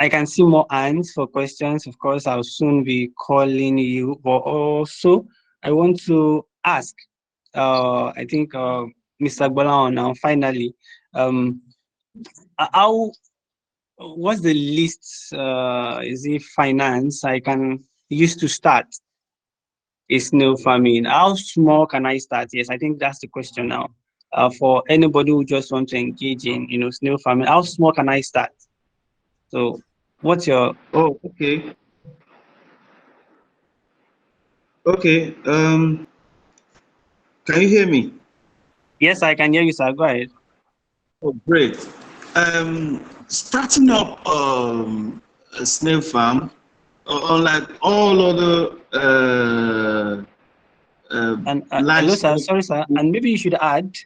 I can see more hands for questions. Of course, I'll soon be calling you, but also I want to ask. I think Mr. Gbolahan now finally. Um, how what's the least is it finance I can use to start a snail farming? How small can I start? Yes, I think that's the question now. For anybody who just want to engage in snail farming, how small can I start? So, what's your Oh, okay. Okay. Can you hear me? yes, I can hear you, sir. Go ahead. Oh, great. Starting up a snail farm, unlike all other And hello, sir. livestock. Sorry, sir. And maybe you should add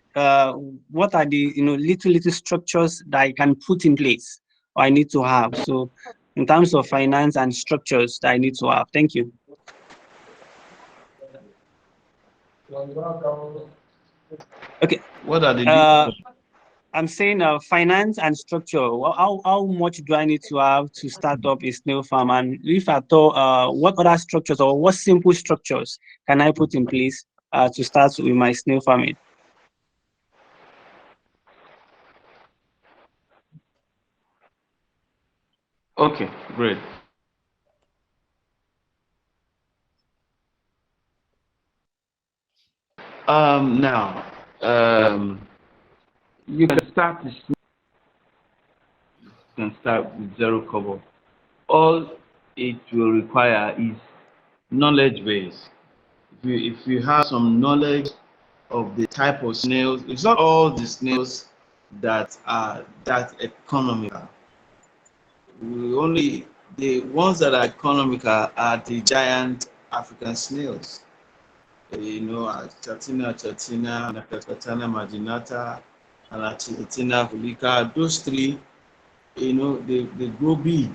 what are the little structures that I can put in place or I need to have. So, in terms of finance and structures that I need to have. Thank you. Okay. What are the Uh, little? I'm saying finance and structure. How much do I need to have to start up a snail farm? And if at all, what other structures or what simple structures can I put in place to start with my snail farming? Okay, great. Now, you can start this. You can start with zero cover. All it will require is knowledge base. If you have some knowledge of the type of snails, it's not all the snails that are that economical. We only the ones that are economical are the giant African snails. Chatina, Nakatana marginata, and Chatina fulica. Those three, they grow big.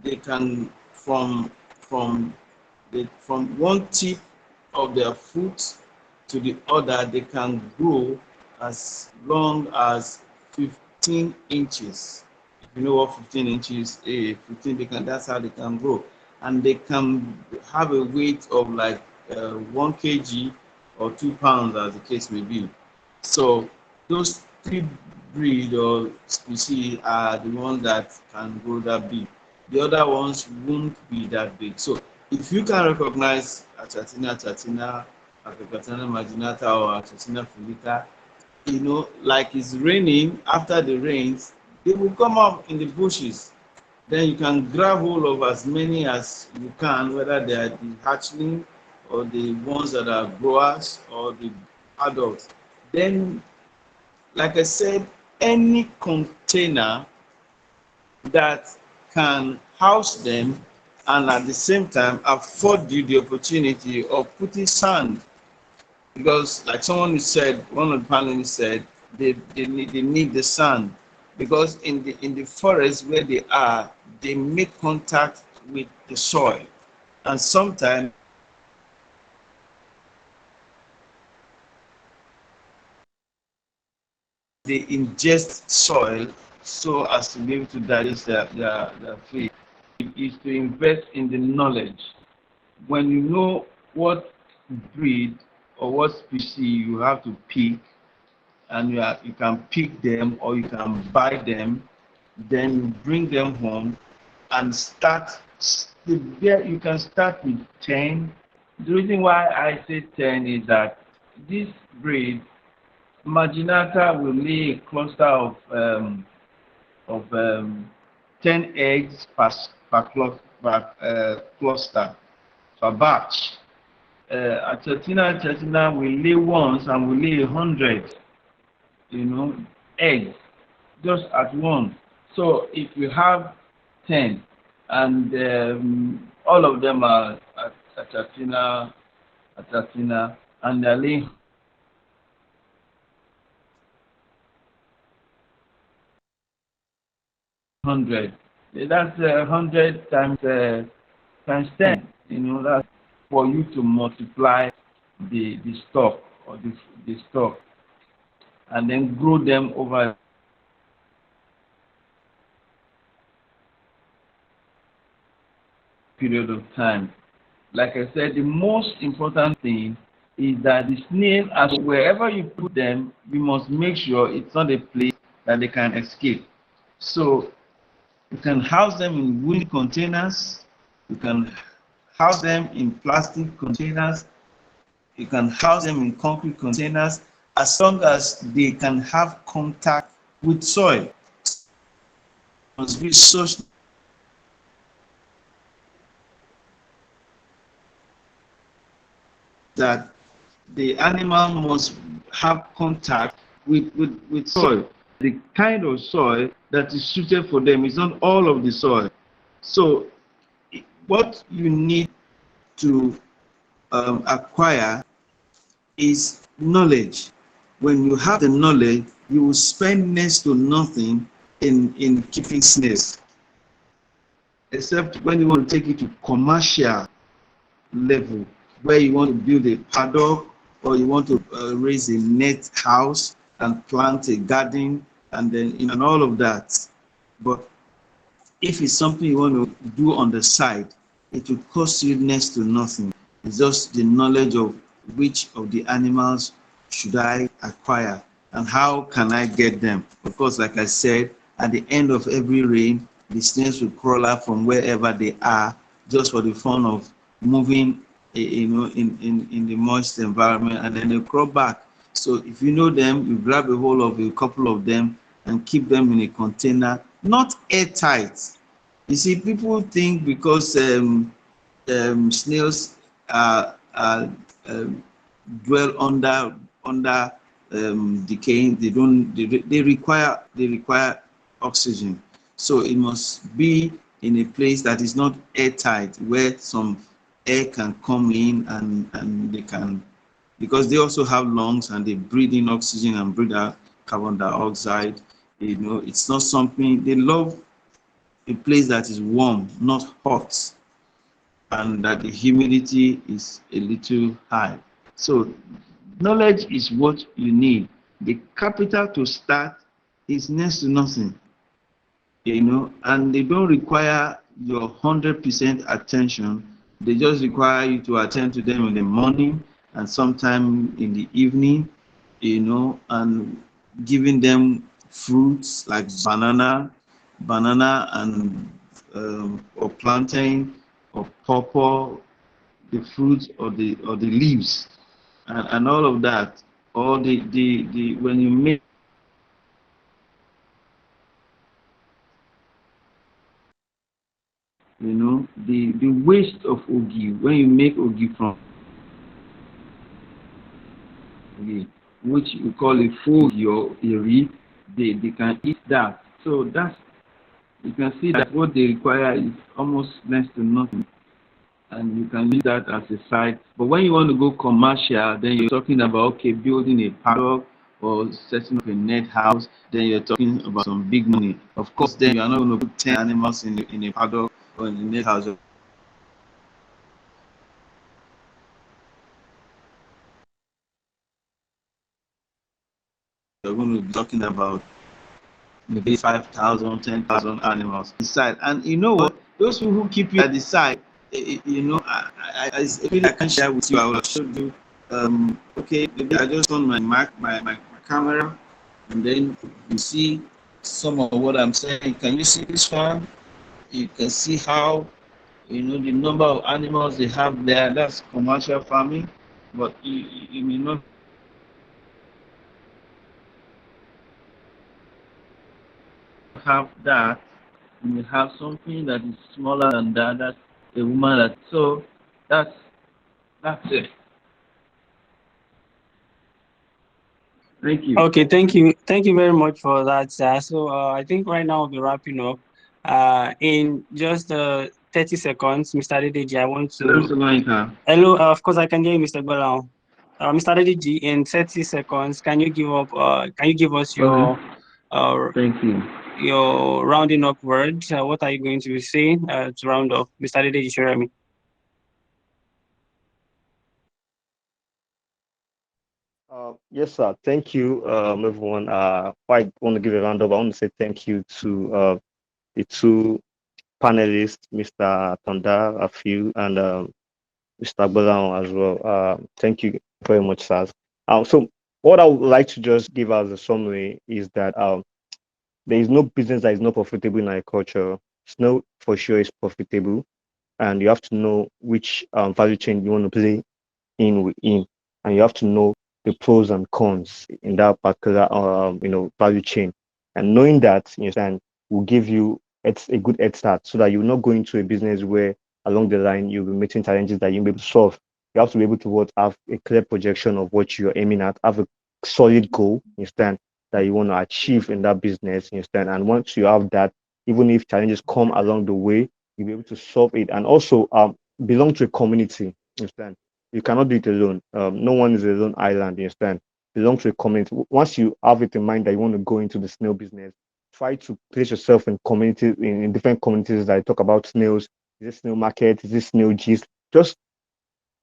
They can from one tip of their foot to the other, they can grow as long as 15 inches. If you know what 15 inches is, 15 that's how they can grow. And they can have a weight of like 1 kg or 2 pounds, as the case may be. So those three breed or species are the ones that can grow that big. The other ones won't be that big. So if you can recognize Chatina, Africana marginata, or Chatina fulica, like it's raining, after the rains, they will come up in the bushes. Then you can grab hold of as many as you can, whether they are the hatchling or the ones that are growers or the adults. Then, like I said, any container that can house them and at the same time afford you the opportunity of putting sand, because like someone said, one of the panelists said, they need the sand, because in the forest where they are, they make contact with the soil, and sometimes they ingest soil so as to be able to digest their food. It is to invest in the knowledge. When you know what breed or what species you have to pick, and you can pick them or you can buy them, then you bring them home and start. There you can start with 10. The reason why I say 10 is that this breed, Marginata, will lay a cluster of 10 eggs per cluster, per batch. Argentina will lay once and will lay 100, eggs just at once. So if you have 10 and all of them are Argentina, and they're laying 100, that's 100 times 10. That's for you to multiply the stock or the stock and then grow them over a period of time. Like I said, the most important thing is that the snail, as wherever you put them, you must make sure it's not a place that they can escape. So you can house them in wooden containers, you can house them in plastic containers, you can house them in concrete containers, as long as they can have contact with soil. It must be such that the animal must have contact with soil. The kind of soil that is suited for them is not all of the soil. So what you need to acquire is knowledge. When you have the knowledge, you will spend next to nothing in keeping snails, except when you want to take it to commercial level, where you want to build a paddock or you want to raise a net house and plant a garden and then and all of that. But if it's something you want to do on the side, it will cost you next to nothing. It's just the knowledge of which of the animals should I acquire and how can I get them. Of course, like I said, at the end of every rain, the snails will crawl out from wherever they are just for the fun of moving, in the moist environment, and then they crawl back. So if you know them, you grab a hold of a couple of them and keep them in a container, not airtight. You see, people think because snails um, dwell under decaying, they require oxygen. So it must be in a place that is not airtight, where some air can come in and they can, because they also have lungs and they breathe in oxygen and breathe out carbon dioxide. It's not something they love, a place that is warm, not hot, and that the humidity is a little high. So knowledge is what you need. The capital to start is next to nothing, and they don't require your 100% attention. They just require you to attend to them in the morning and sometime in the evening, and giving them fruits like banana and or plantain or pawpaw, the fruits or the leaves, and all of that. Or the when you make the waste of ogi, when you make ogi from ogi, which you call a fogi or a reed, they can eat that. So that's, you can see that what they require is almost next to nothing, and you can use that as a site. But when you want to go commercial, then you're talking about, okay, building a paddock or setting up a net house. Then you're talking about some big money. Of course, then you are not going to put 10 animals in a paddock or in a net house. You're going to be talking about maybe 5,000, 10,000 animals inside. And you know what? Those people who keep you at the side, I can share with you. I will have showed you. Okay, maybe I just on my camera, and then you see some of what I'm saying. Can you see this one? You can see how, the number of animals they have there. That's commercial farming, but you may not have that. You may have something that is smaller than that. That's a woman that. So that's that's it. Thank you. Okay, thank you very much for that, sir. So I think right now we'll be wrapping up. In just 30 seconds, Mr. Adedeji, I want Hello, to. Solanka. Hello, of course I can hear you, Mr. Gbolahan. Mr. Adedeji, in 30 seconds, can you give up? Can you give us your Okay. uh Thank you. your rounding up words? What are you going to be saying to round off, Mr. Adedeji Shoremi? Yes, sir. Thank you, everyone. I want to give a round up. I want to say thank you to the two panelists, Mr. Tonda, Afiu, and Mr. Gbolahan as well. Thank you very much, sir. So what I would like to just give as a summary is that there is no business that is not profitable in agriculture. Snow for sure is profitable, and you have to know which value chain you want to play in, and you have to know the pros and cons in that particular value chain. And knowing that, you understand, will give you it's a good head start so that you're not going to a business where along the line you'll be meeting challenges that you'll be able to solve. You have to be able to have a clear projection of what you're aiming at, have a solid goal, you understand, that you want to achieve in that business, you understand. And once you have that, even if challenges come along the way, you'll be able to solve it. And also belong to a community, you understand. You cannot do it alone. No one is a lone island, you understand. Belong to a community. Once you have it in mind that you want to go into the snail business, try to place yourself in communities, in different communities that talk about snails. Is this snail market? Is this snail gist? Just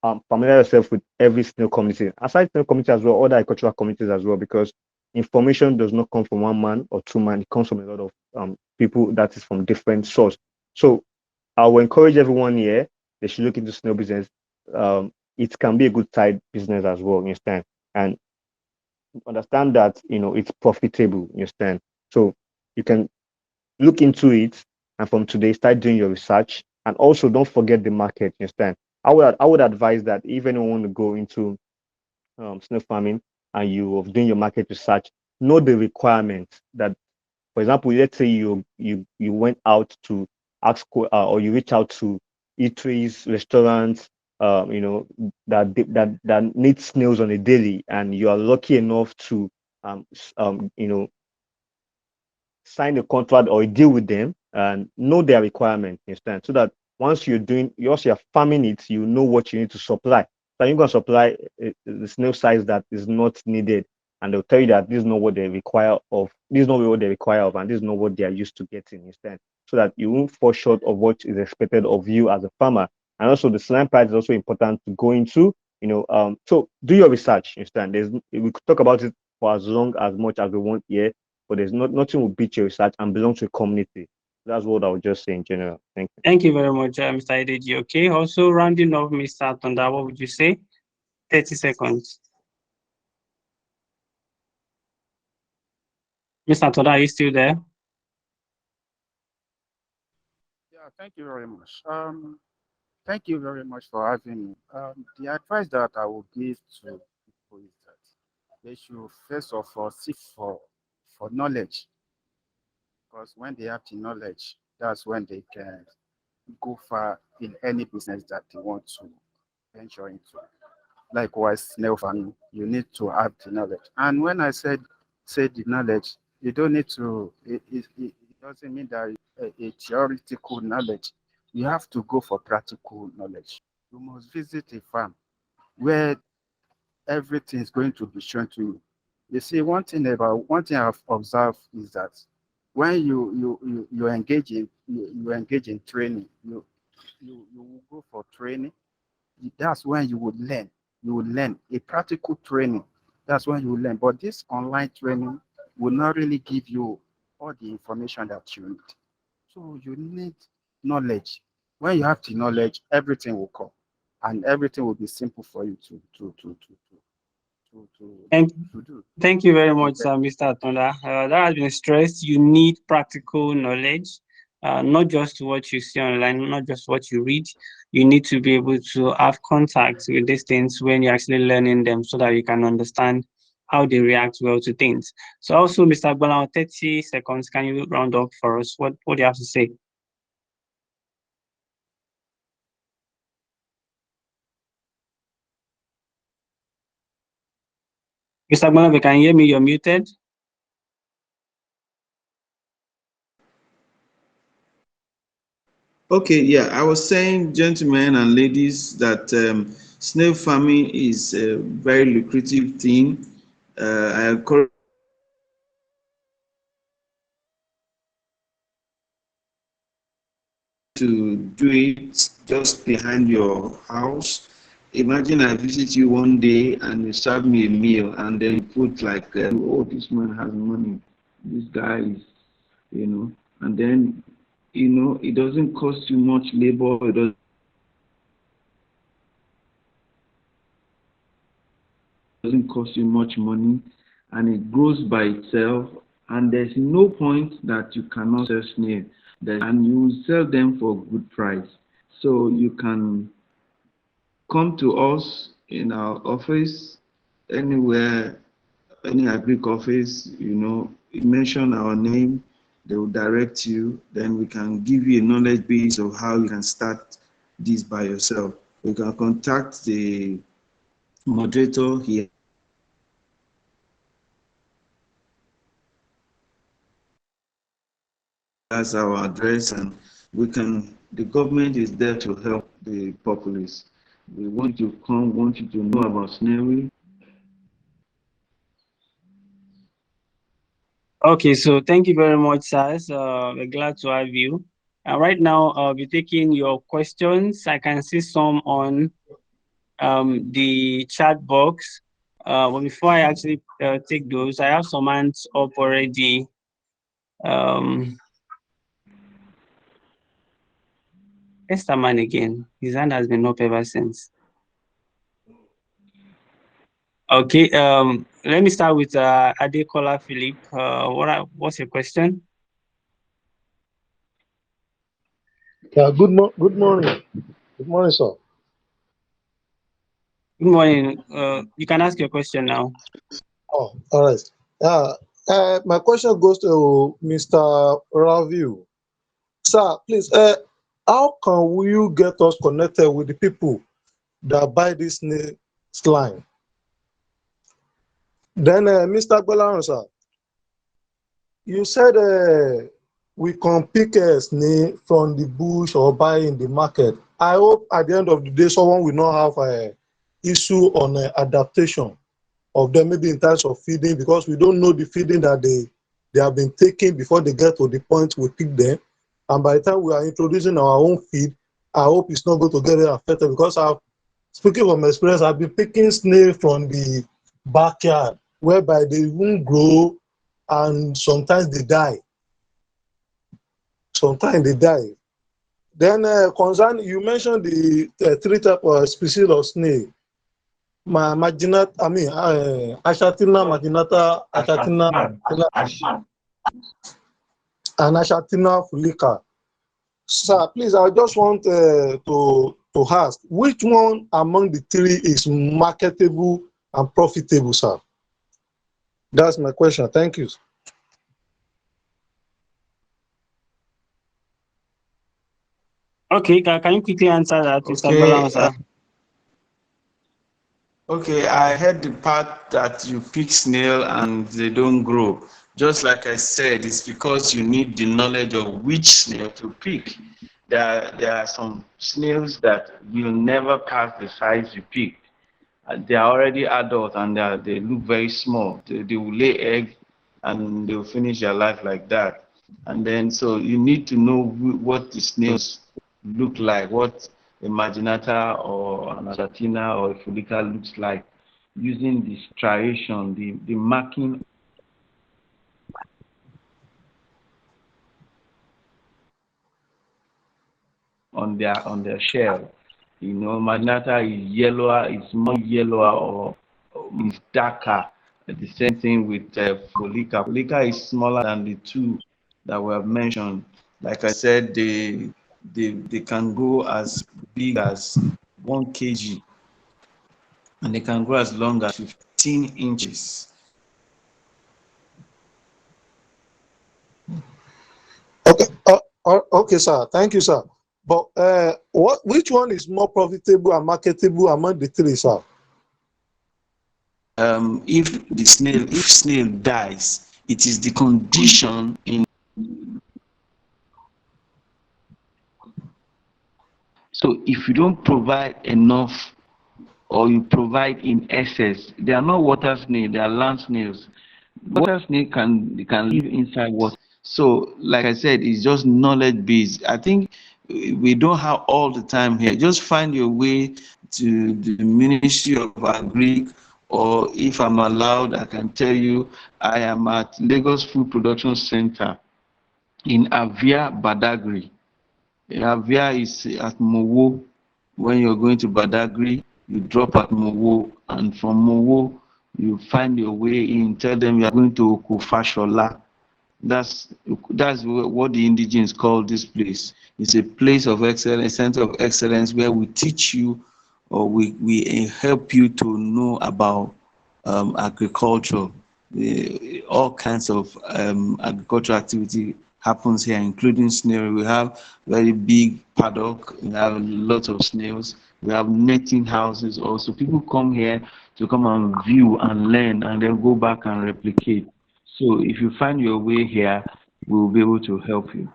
familiarize yourself with every snail community. Aside snail community as well, other agricultural communities as well, because information does not come from one man or two man. It comes from a lot of people that is from different source. So I will encourage everyone here, they should look into snail business. It can be a good side business as well, you understand? And understand that, it's profitable, you understand? So you can look into it, and from today, start doing your research. And also don't forget the market, you understand? I would advise that if anyone want to go into snail farming and you are doing your market research, know the requirements that, for example, let's say you went out to ask or you reach out to eateries, restaurants, that need snails on a daily, and you are lucky enough to um, s- um, you know sign a contract or a deal with them and know their requirements, you understand? So that once you're farming it, you know what you need to supply. So you're going to supply the snail size that is not needed, and they'll tell you that this is not what they require of, this is not what they require of, and this is not what they are used to getting, you understand? So that you won't fall short of what is expected of you as a farmer. And also the selling price is also important to go into, so do your research, you understand? We could talk about it for as long as much as we want here, but there's nothing will beat your research and belong to a community. That's what I would just say in general. Thank you. Thank you very much, Mr. Adedeji. Okay, also rounding off, Mr. Tonda, what would you say? 30 seconds. Mr. Tonda, are you still there? Yeah, thank you very much. Thank you very much for having me. The advice that I will give to people is that they should first of all seek for knowledge, because when they have the knowledge, that's when they can go far in any business that they want to venture into. Likewise, snail farming, you need to have the knowledge. And when I say the knowledge, you don't need to. It doesn't mean that a theoretical knowledge. You have to go for practical knowledge. You must visit a farm where everything is going to be shown to you. You see, one thing I've observed is that when you engage in you engage in training, you will go for training. That's when you would learn. You will learn a practical training. That's when you will learn. But this online training will not really give you all the information that you need. So you need knowledge. When you have the knowledge, everything will come, and everything will be simple for you And to do. thank you very much, Mr. Atonda. That has been stressed. You need practical knowledge, not just what you see online, not just what you read. You need to be able to have contact with these things when you're actually learning them so that you can understand how they react well to things. So also, Mr. Gbolahan, 30 seconds, can you round up for us? What do you have to say? Mr. Gbolahan, can you hear me? You're muted. Okay, yeah, I was saying, gentlemen and ladies, that snail farming is a very lucrative thing. I encourage to do it just behind your house. Imagine I visit you one day and you serve me a meal, and then you put like, oh, this man has money, this guy is, and then, it doesn't cost you much labor, it doesn't cost you much money, and it grows by itself, and there's no point that you cannot sell snail, and you will sell them for a good price. So you can come to us in our office, anywhere, any agric office, you mention our name, they will direct you, then we can give you a knowledge base of how you can start this by yourself. You can contact the moderator here. That's our address, and the government is there to help the populace. We want you to come, want you to know about snail. Okay, so thank you very much, sirs. We're glad to have you. Right now, I'll be taking your questions. I can see some on the chat box. But before I actually take those, I have some hands up already. Where's the man again? His hand has been up ever since. Okay, let me start with Adekola Philip. What's your question? Yeah, good morning. Good morning, sir. Good morning. You can ask your question now. Oh, all right. My question goes to Mr. Raviu. Sir, please, how can you get us connected with the people that buy this slime? Then, Mr. Gbolahan, sir, you said we can pick a snail from the bush or buy in the market. I hope at the end of the day, someone will not have an issue on adaptation of them, maybe in terms of feeding, because we don't know the feeding that they have been taking before they get to the point we pick them. And by the time we are introducing our own feed, I hope it's not going to get affected, because speaking from experience, I've been picking snail from the backyard, whereby they won't grow and sometimes they die. Sometimes they die. Then you mentioned the three type of species of snail. Ashatina marginata, and Ashatina fulica. Sir, please, I just want to ask, which one among the three is marketable and profitable, sir? That's my question. Thank you. Okay, can you quickly answer that, Mr. Okay. Gbolahan, sir? Okay, I heard the part that you pick snail and they don't grow. Just like I said, it's because you need the knowledge of which snail to pick. There are some snails that will never pass the size you pick. They are already adult and they look very small. They will lay eggs and they will finish their life like that. And then, so you need to know what the snails look like, what a marginata or an asatina or a fulica looks like, using the striation, the marking on their shell. You know, marginata is yellower, is more yellower or is darker. The same thing with fulica. Fulica is smaller than the two that were mentioned. Like I said, they can grow as big as 1 kg and they can grow as long as 15 inches. Okay, okay, sir. Thank you, sir. But which one is more profitable and marketable among the three, sir? If snail dies, it is the condition in. So if you don't provide enough or you provide in excess, they are not water snails, they are land snails. Water snail can live inside water. So like I said, it's just knowledge based. I think we don't have all the time here. Just find your way to the Ministry of Agri, or if I'm allowed, I can tell you I am at Lagos Food Production Center in Avia Badagry. Avia is at Mowo. When you're going to Badagry, you drop at Mowo, and from Mowo, you find your way in. Tell them you are going to Okofashola. That's what the indigenes call this place. It's a place of excellence, a center of excellence where we teach you, or we help you to know about agriculture. All kinds of agricultural activity happens here, including snail. We have very big paddock. We have lots of snails. We have netting houses also. People come here to come and view and learn, and then go back and replicate. So if you find your way here, we will be able to help you.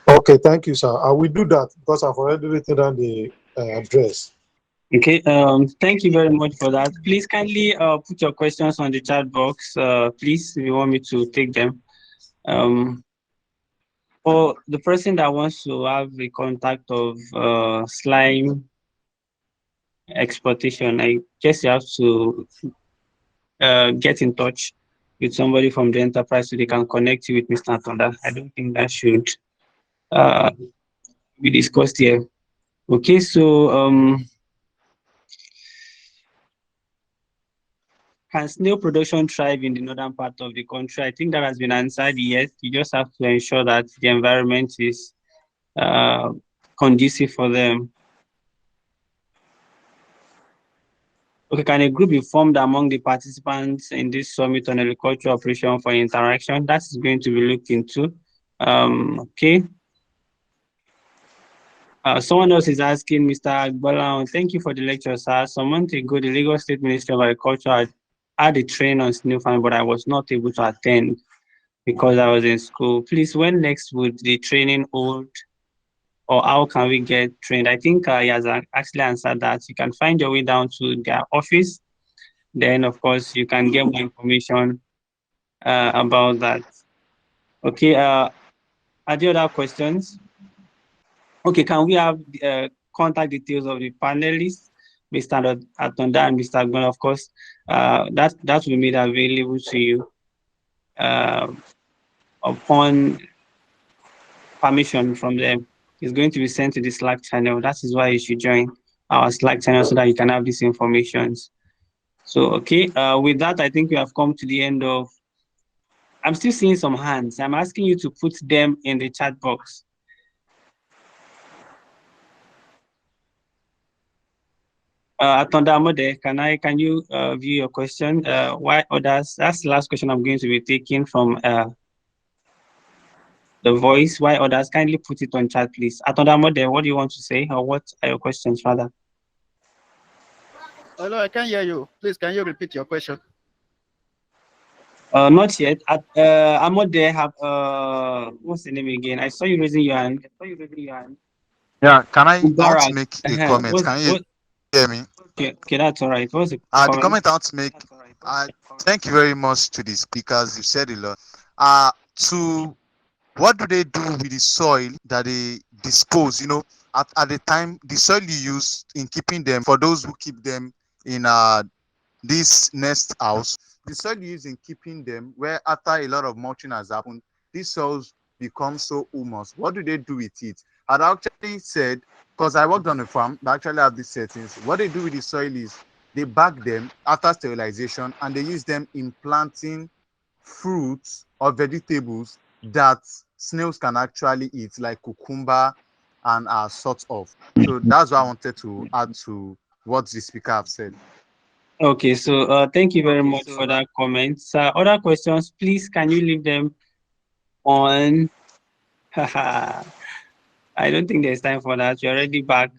Okay, thank you, sir. I will do that because I've already written down the address. Okay, thank you very much for that. Please kindly put your questions on the chat box, please, if you want me to take them. For the person that wants to have a contact of slime exportation, I guess you have to get in touch with somebody from the enterprise so they can connect you with Mr. Atonda. I don't think that should uh, be discussed here. Okay, so can snail production thrive in the northern part of the country? I think that has been answered yes. You just have to ensure that the environment is conducive for them. Okay, can a group be formed among the participants in this summit on agriculture operation for interaction? That is going to be looked into. Okay. Someone else is asking, Mr. Gbolahan, thank you for the lecture, sir. Some months ago, the Lagos State Ministry of Agriculture had a training on snail farming, but I was not able to attend because I was in school. Please, when next would the training hold, or how can we get trained? I think he has actually answered that. You can find your way down to their office. Then, of course, you can get more information about that. Okay, are there other questions? Okay, can we have contact details of the panelists, Mr. Atonda and Mr. Agbon? Of course, that will be made available to you upon permission from them. It's going to be sent to the Slack channel. That is why you should join our Slack channel so that you can have these informations. So, okay, with that, I think we have come to the end of. I'm still seeing some hands. I'm asking you to put them in the chat box. Atonda Amode, can you view your question? Why others? That's the last question I'm going to be taking from the voice, while others kindly put it on chat, please. Atondamode, what do you want to say, or what are your questions, rather? Hello, I can't hear you. Please, can you repeat your question? Not yet. Amode, have what's the name again? I saw you raising your hand. Yeah, can I want to Mubarak. make a comment? Can you hear me? Okay, that's all right. What's the The comment I want to make, thank you very much to the speakers. You said a lot. To what do they do with the soil that they dispose? You know, at the time, the soil you use in keeping them, for those who keep them in this nest house, the soil you use in keeping them, where after a lot of mulching has happened, these soils become so humus. What do they do with it? I'd actually said, because I worked on a farm that actually have these settings, what they do with the soil is they bag them after sterilization and they use them in planting fruits or vegetables that snails can actually eat, like cucumber and sorts of. So that's what I wanted to add to what the speaker have said. Okay, so thank you very much for that comment. Other questions, please, can you leave them on? I don't think there's time for that. You're already back.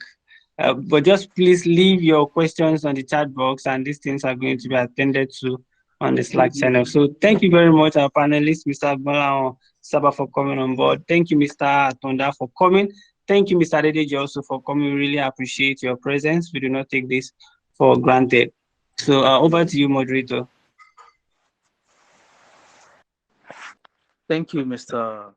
But just please leave your questions on the chat box, and these things are going to be attended to on the Slack channel. So thank you very much, our panelists, Mr. Gbolahan Saba, for coming on board. Thank you, Mr. Atonda, for coming. Thank you, Mr. Adedeji, also for coming. We really appreciate your presence. We do not take this for granted. So over to you, moderator. Thank you, Mr.